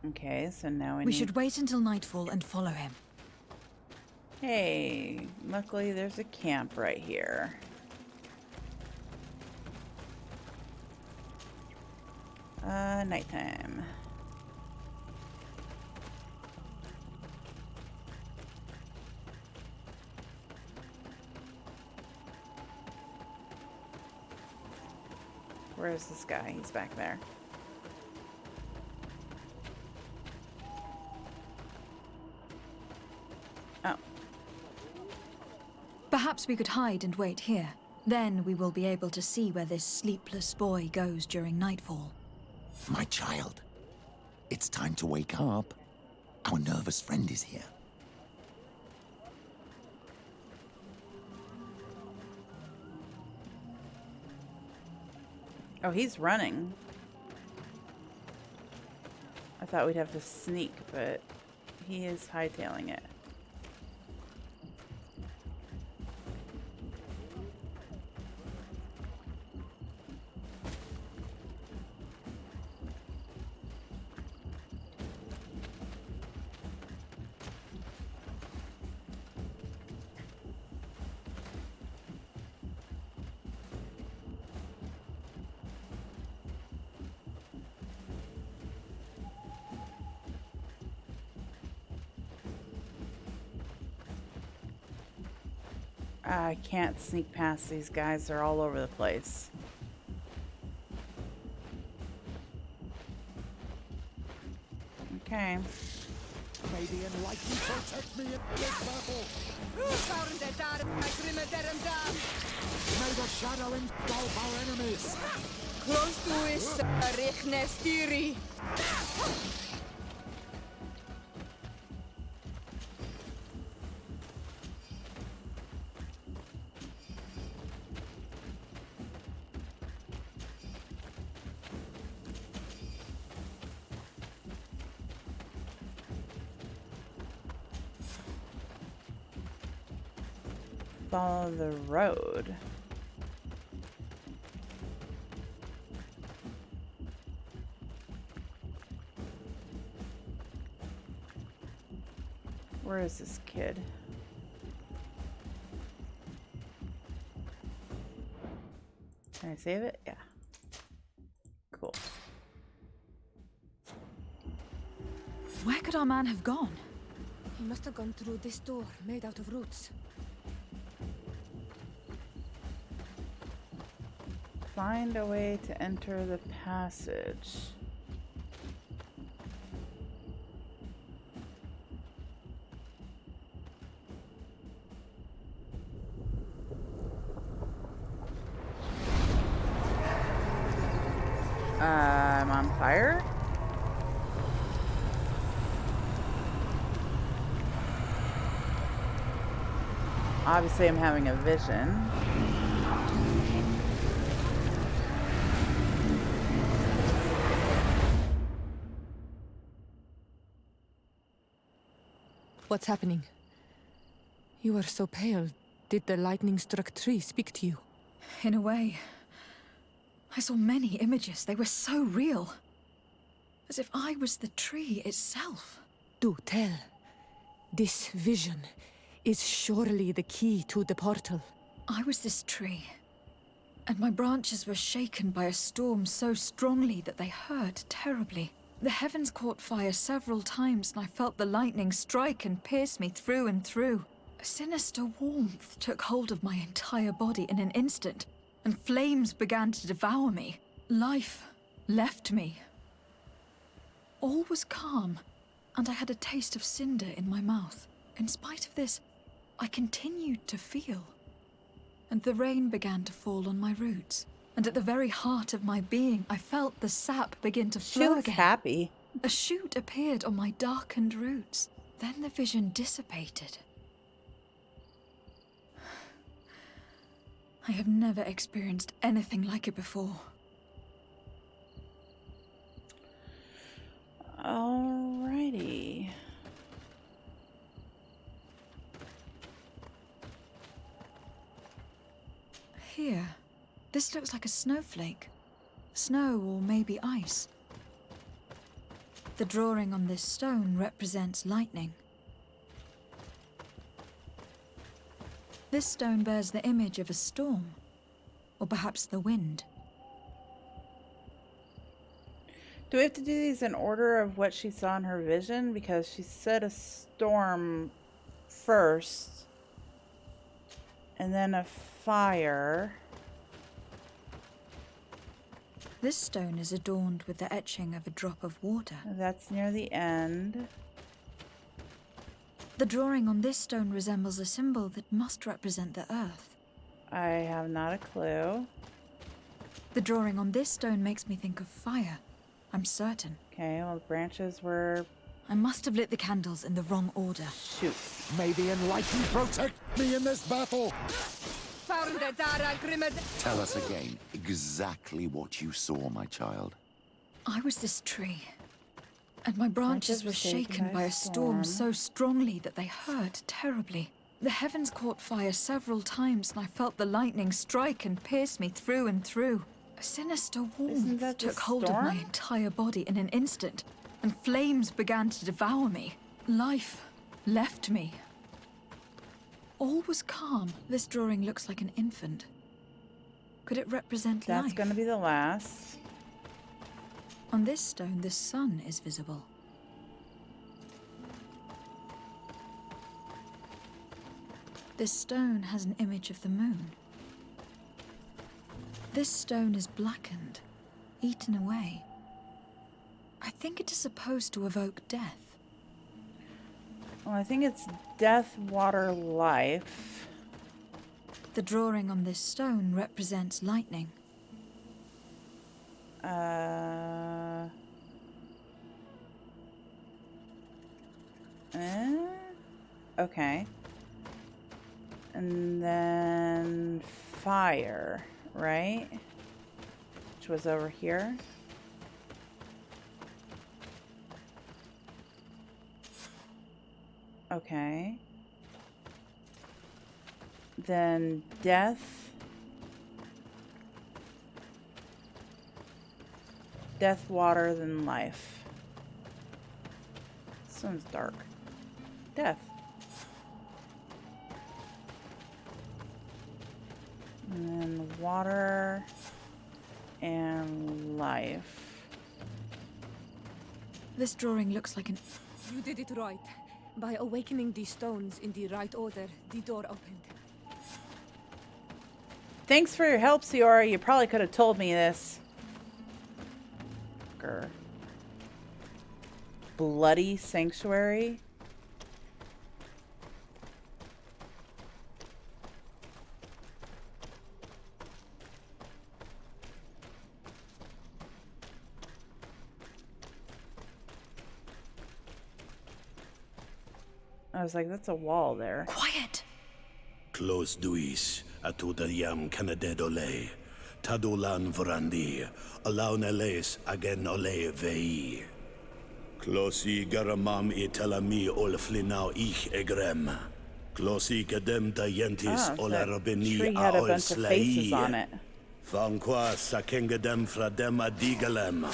Okay, so now We should wait until nightfall and follow him. Hey, luckily there's a camp right here. Nighttime. Where is this guy? He's back there. Oh. Perhaps we could hide and wait here. Then we will be able to see where this sleepless boy goes during nightfall. My child, it's time to wake up. Our nervous friend is here. Oh, he's running. I thought we'd have to sneak, but he is hightailing it. I can't sneak past these guys. They're all over the place. Okay. May the enlightened protect me in this battle. May the shadow engulf our enemies. Close to us, Rechnestiri. Follow the road. Where is this kid? Can I save it? Yeah. Cool. Where could our man have gone? He must have gone through this door, made out of roots. Find a way to enter the passage. I'm on fire? Obviously, I'm having a vision. What's happening? You are so pale. Did the lightning-struck tree speak to you? In a way. I saw many images. They were so real. As if I was the tree itself. Do tell. This vision is surely the key to the portal. I was this tree. And my branches were shaken by a storm so strongly that they hurt terribly. The heavens caught fire several times, and I felt the lightning strike and pierce me through and through. A sinister warmth took hold of my entire body in an instant, and flames began to devour me. Life left me. All was calm, and I had a taste of cinder in my mouth. In spite of this, I continued to feel. And the rain began to fall on my roots. And at the very heart of my being, I felt the sap begin to flow She looks again. happy. A shoot appeared on my darkened roots. Then the vision dissipated, I have never experienced anything like it before. Alrighty. Here. This looks like a snowflake. Snow or maybe ice. The drawing on this stone represents lightning. This stone bears the image of a storm, or perhaps the wind. Do we have to do these in order of what she saw in her vision? Because she said a storm first, and then a fire. This stone is adorned with the etching of a drop of water. That's near the end. The drawing on this stone resembles a symbol that must represent the earth. I have not a clue. The drawing on this stone makes me think of fire. I'm certain. Okay, well, the branches were... I must have lit the candles in the wrong order. Shoot. May the enlightened protect me in this battle! Tell us again exactly what you saw, my child. I was this tree, and my branches were shaken by a storm so strongly that they hurt terribly. The heavens caught fire several times, and I felt the lightning strike and pierce me through and through. A sinister warmth took hold of my entire body in an instant, and flames began to devour me. Life left me. All was calm. This drawing looks like an infant. Could it represent life? That's going to be the last. On this stone, the sun is visible. This stone has an image of the moon. This stone is blackened, eaten away. I think it is supposed to evoke death. Well, I think it's death, water, life. The drawing on this stone represents lightning. Okay. And then fire, right? Which was over here. Okay. Then death. Death, water, then life. This one's dark. Death. And then water and life. This drawing looks like an... You did it right. By awakening these stones in the right order, the door opened. Thanks for your help, Ciara. You probably could have told me this. Grr. Bloody sanctuary. I was like, that's a wall there. Quiet! Close duis, atuda yam canadedole, tadulan vrandi, alaun eles agen ole vei. Closi garamam itelami olflinau ich egrem. Closi kadem dayentis olarabeni aol slai. Fanqua sakengadem fradem adigalem.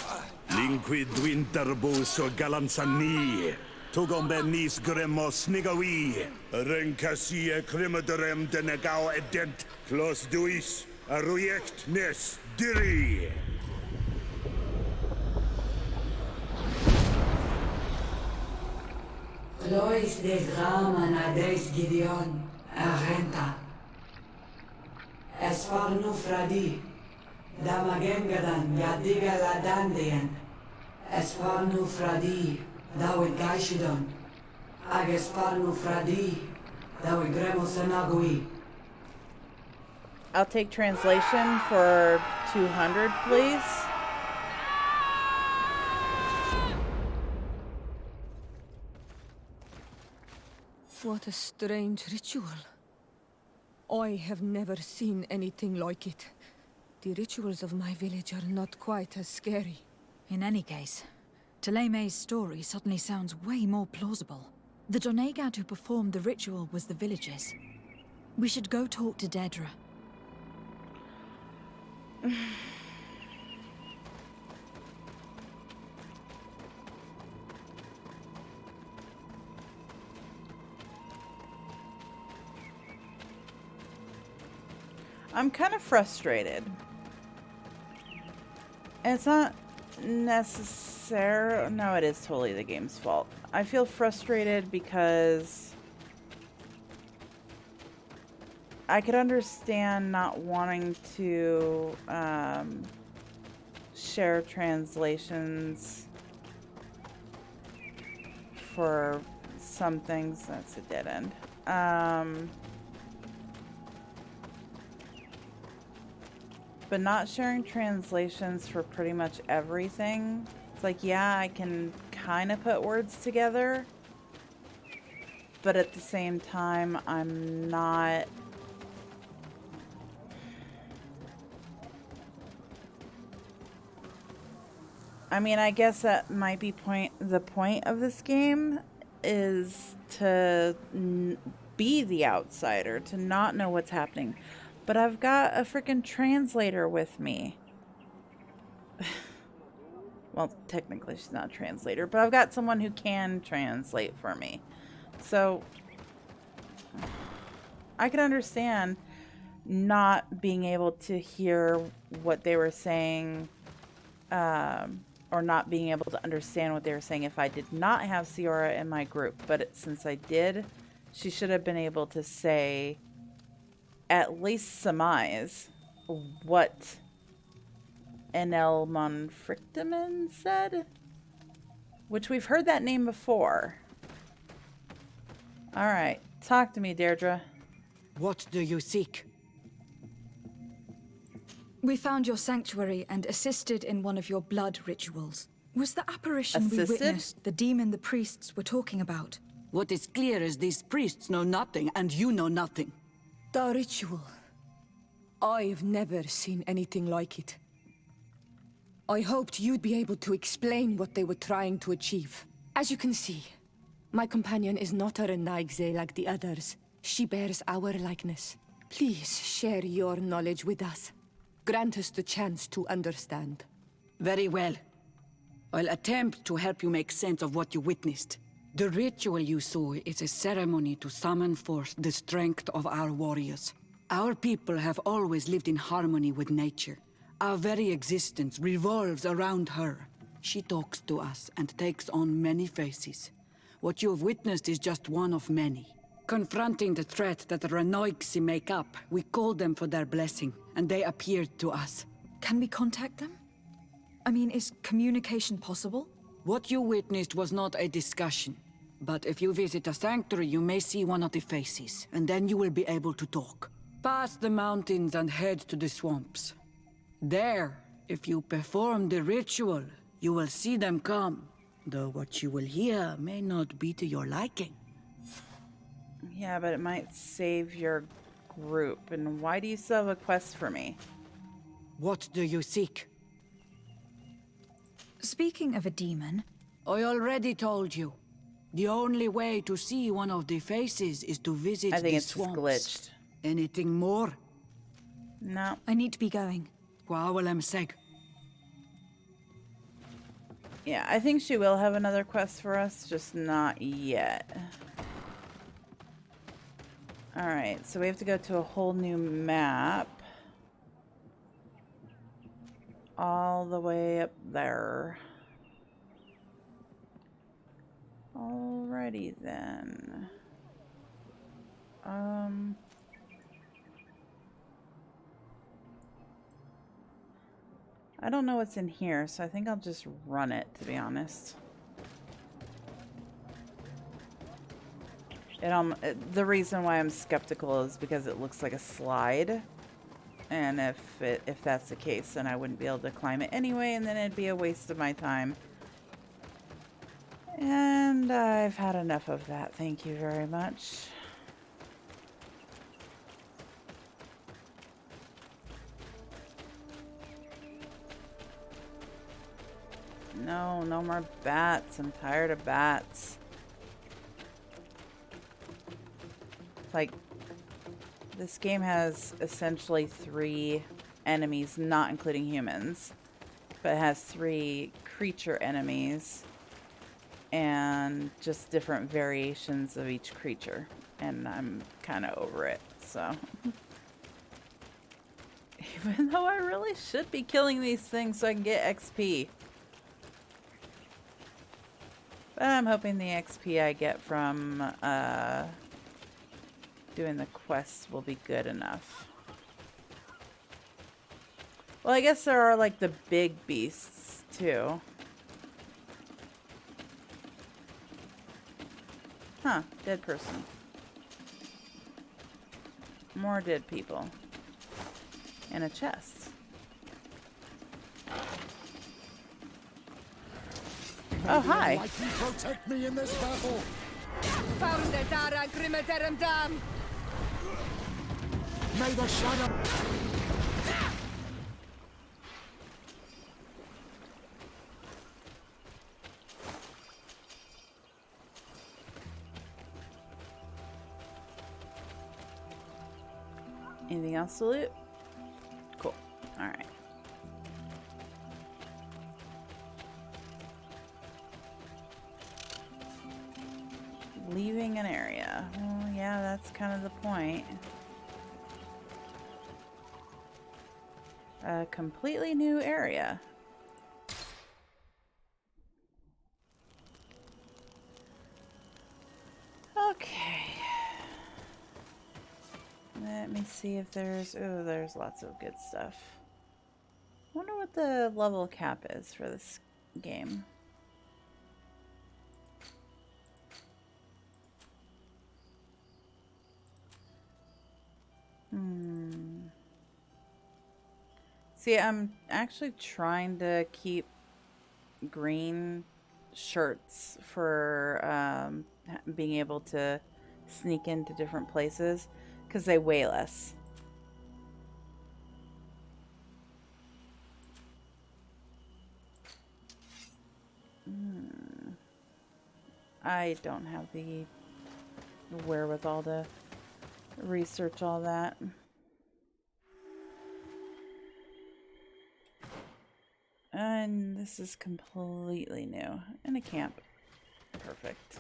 Linquid winterbo so galansani. Tugombenis gremos nigawi, renkasie krimaderem denegao edent, clos duis, aruject nes diri. Lois des Raman ades Gideon, Arenta. Esfarnu fradi, Damagengadan, Yadiga Ladandian. Esfarnu fradi. Dawi Gaishidon, Agesparnu Fradi, Dawi Gremos Anagui. I'll take translation for 200, please. What a strange ritual. I have never seen anything like it. The rituals of my village are not quite as scary. In any case, Teleme's story suddenly sounds way more plausible. The Donegad who performed the ritual was the villagers. We should go talk to Dedra. I'm kind of frustrated. And it's not necessary. No, it is totally the game's fault. I feel frustrated because I could understand not wanting to share translations for some things. That's a dead end. But not sharing translations for pretty much everything. It's like, yeah, I can kind of put words together, but at the same time, I'm not... I mean, I guess that might be the point of this game is to be the outsider, to not know what's happening. But I've got a freaking translator with me. Well, technically she's not a translator, but I've got someone who can translate for me. So I could understand not being able to hear what they were saying, or not being able to understand what they were saying if I did not have Ciara in my group. But since I did, she should have been able to say, at least surmise, what Enel Monfrictamen said? Which we've heard that name before. Alright, talk to me, Deirdre. What do you seek? We found your sanctuary and assisted in one of your blood rituals. Was the apparition we witnessed the demon the priests were talking about? What is clear is these priests know nothing, and you know nothing. The ritual. I've never seen anything like it. I hoped you'd be able to explain what they were trying to achieve. As you can see, my companion is not a Renaigze like the others. She bears our likeness. Please share your knowledge with us. Grant us the chance to understand. Very well. I'll attempt to help you make sense of what you witnessed. The ritual you saw is a ceremony to summon forth the strength of our warriors. Our people have always lived in harmony with nature. Our very existence revolves around her. She talks to us and takes on many faces. What you have witnessed is just one of many. Confronting the threat that the Renoigsi make up, we called them for their blessing, and they appeared to us. Can we contact them? I mean, is communication possible? What you witnessed was not a discussion. But if you visit a sanctuary, you may see one of the faces, and then you will be able to talk. Pass the mountains and head to the swamps. There, if you perform the ritual, you will see them come. Though what you will hear may not be to your liking. Yeah, but it might save your group. And why do you still have a quest for me? What do you seek? Speaking of a demon... I already told you. The only way to see one of the faces is to visit the swamps. I think it's just glitched. Anything more? No. I need to be going. Yeah, I think she will have another quest for us, just not yet. Alright, so we have to go to a whole new map. All the way up there. Alrighty then. I don't know what's in here, so I think I'll just run it, to be honest. The reason why I'm skeptical is because it looks like a slide. And if that's the case, then I wouldn't be able to climb it anyway, and then it'd be a waste of my time. And I've had enough of that. Thank you very much. No, no more bats. I'm tired of bats. It's like, this game has essentially 3 enemies, not including humans, but it has 3 creature enemies and just different variations of each creature. And I'm kind of over it, so. Even though I really should be killing these things so I can get XP. But I'm hoping the XP I get from doing the quests will be good enough. Well, I guess there are like the big beasts too. Huh, dead person. More dead people. And a chest. Oh, hi. Protect me in this battle. May the shadow. Anything else to loot? Cool. Alright. Leaving an area. Well, yeah, that's kind of the point. A completely new area. Okay. Let me see if there's... Oh, there's lots of good stuff. Wonder what the level cap is for this game. See, I'm actually trying to keep green shirts for being able to sneak into different places because they weigh less. I don't have the wherewithal to research all that. And this is completely new. In a camp. Perfect.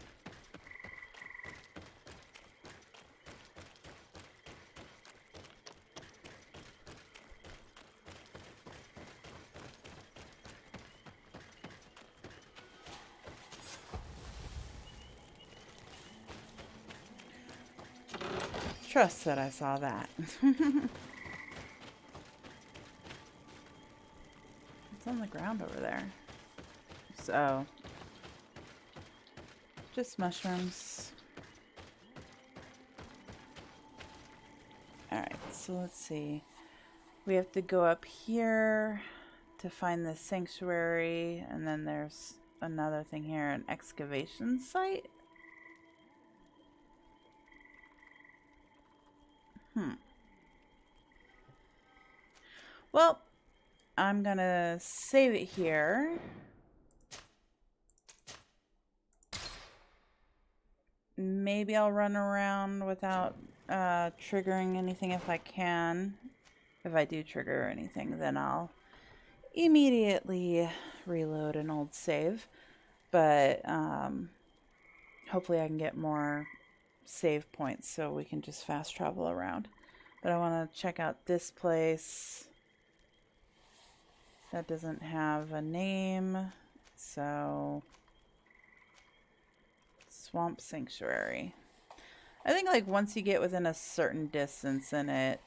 Trust that I saw that. It's on the ground over there. So, just mushrooms. Alright, so let's see. We have to go up here to find the sanctuary, and then there's another thing here, an excavation site. Well, I'm gonna save it here. Maybe I'll run around without triggering anything if I can. If I do trigger anything, then I'll immediately reload an old save. But hopefully I can get more save points so we can just fast travel around. But I want to check out this place. That doesn't have a name, so Swamp Sanctuary. I think like once you get within a certain distance and it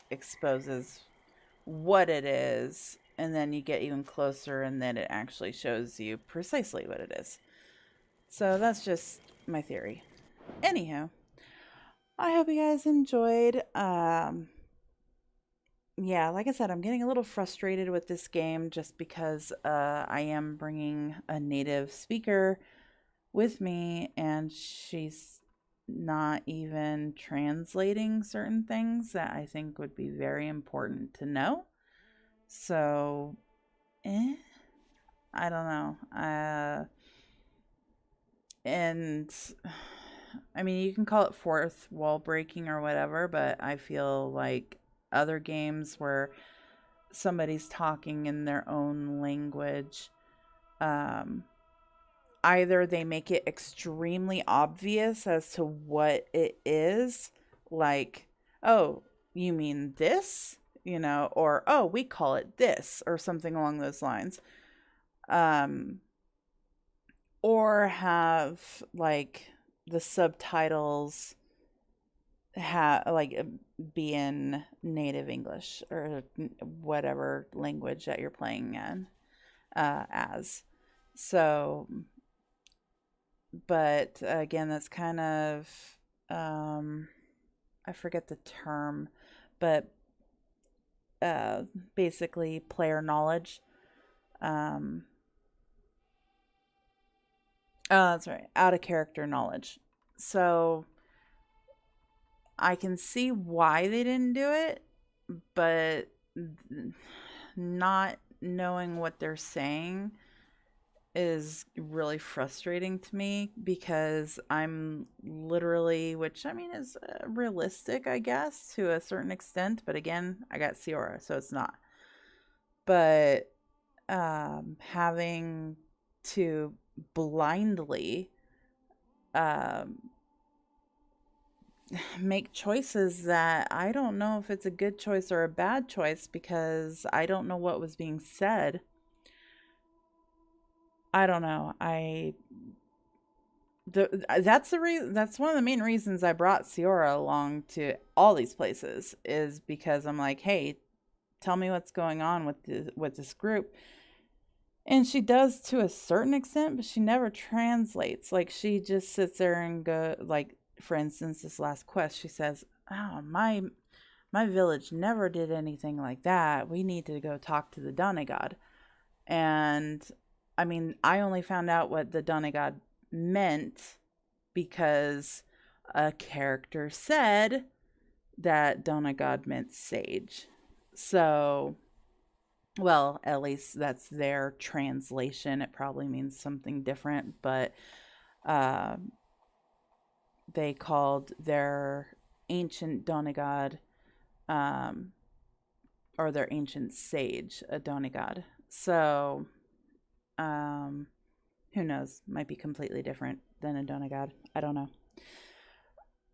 exposes what it is, and then you get even closer and then it actually shows you precisely what it is. So that's just my theory. Anyhow, I hope you guys enjoyed. Yeah, like I said, I'm getting a little frustrated with this game just because I am bringing a native speaker with me and she's not even translating certain things that I think would be very important to know. So, I don't know. And I mean, you can call it fourth wall breaking or whatever, but I feel like other games where somebody's talking in their own language, either they make it extremely obvious as to what it is, like, oh, you mean this, you know, or oh, we call it this, or something along those lines, or have like the subtitles be in native English or whatever language that you're playing in as. So, but again, that's kind of I forget the term, but basically player knowledge. Oh, that's right, out of character knowledge. So I can see why they didn't do it, but not knowing what they're saying is really frustrating to me, because I'm literally, which I mean is realistic, I guess, to a certain extent, but again, I got Ciara, so it's not. But having to blindly make choices that I don't know if it's a good choice or a bad choice, because I don't know what was being said. I don't know. That's one of the main reasons I brought Ciara along to all these places, is because I'm like, hey, tell me what's going on with this group. And she does to a certain extent, but she never translates. Like, she just sits there and go, like, for instance, this last quest, she says, oh, my village never did anything like that. We need to go talk to the Donegad. And I mean, I only found out what the Donegad meant because a character said that Donegad meant sage. So, well, at least that's their translation. It probably means something different, but they called their ancient Donegad, or their ancient sage, a Donegad. So, who knows? Might be completely different than a Donegad. I don't know.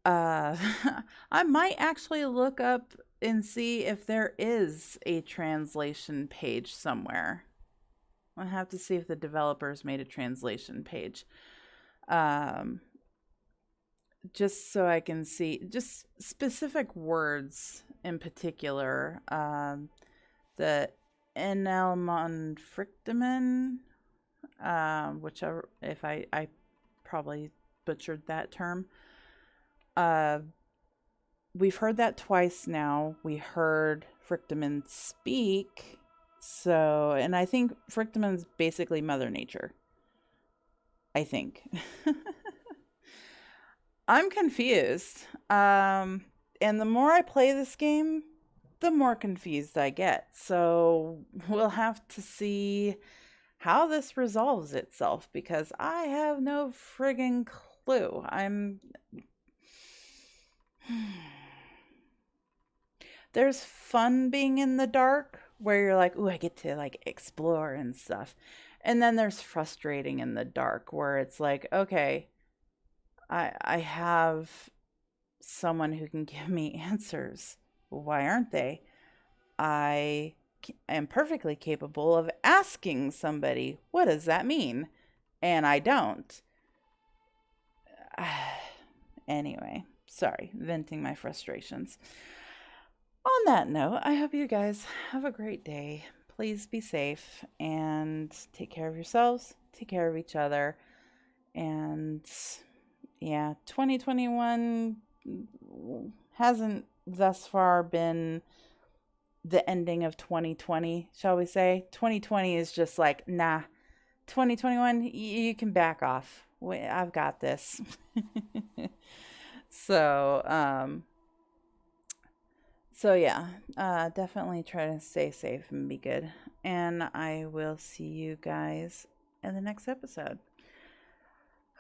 I might actually look up and see if there is a translation page somewhere. I'll have to see if the developers made a translation page. Just so I can see just specific words in particular. The Enelmon Frictamen, whichever, if I probably butchered that term. We've heard that twice now. We heard Frictamen speak. So, and I think Frictamen's basically Mother Nature. I think. I'm confused. And the more I play this game, the more confused I get. So we'll have to see how this resolves itself, because I have no friggin' clue. There's fun being in the dark, where you're like, ooh, I get to like explore and stuff. And then there's frustrating in the dark, where it's like, okay, I have someone who can give me answers. Why aren't they? I am perfectly capable of asking somebody, what does that mean? And I don't. Anyway, sorry, venting my frustrations. On that note, I hope you guys have a great day. Please be safe and take care of yourselves, take care of each other. And yeah, 2021 hasn't thus far been the ending of 2020, shall we say. 2020 is just like, nah, 2021, you can back off. I've got this. So yeah, definitely try to stay safe and be good. And I will see you guys in the next episode.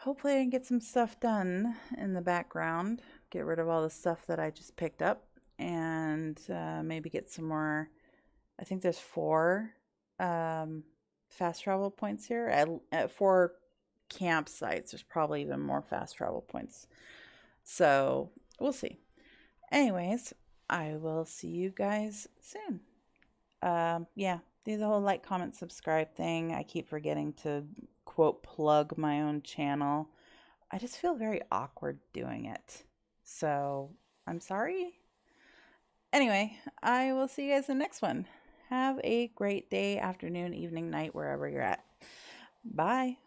Hopefully I can get some stuff done in the background. Get rid of all the stuff that I just picked up. And maybe get some more. I think there's 4 fast travel points here. At 4 campsites, there's probably even more fast travel points. So we'll see. Anyways, I will see you guys soon. Yeah, do the whole like, comment, subscribe thing. I keep forgetting to quote plug my own channel. I just feel very awkward doing it. So I'm sorry. Anyway, I will see you guys in the next one. Have a great day, afternoon, evening, night, wherever you're at. Bye.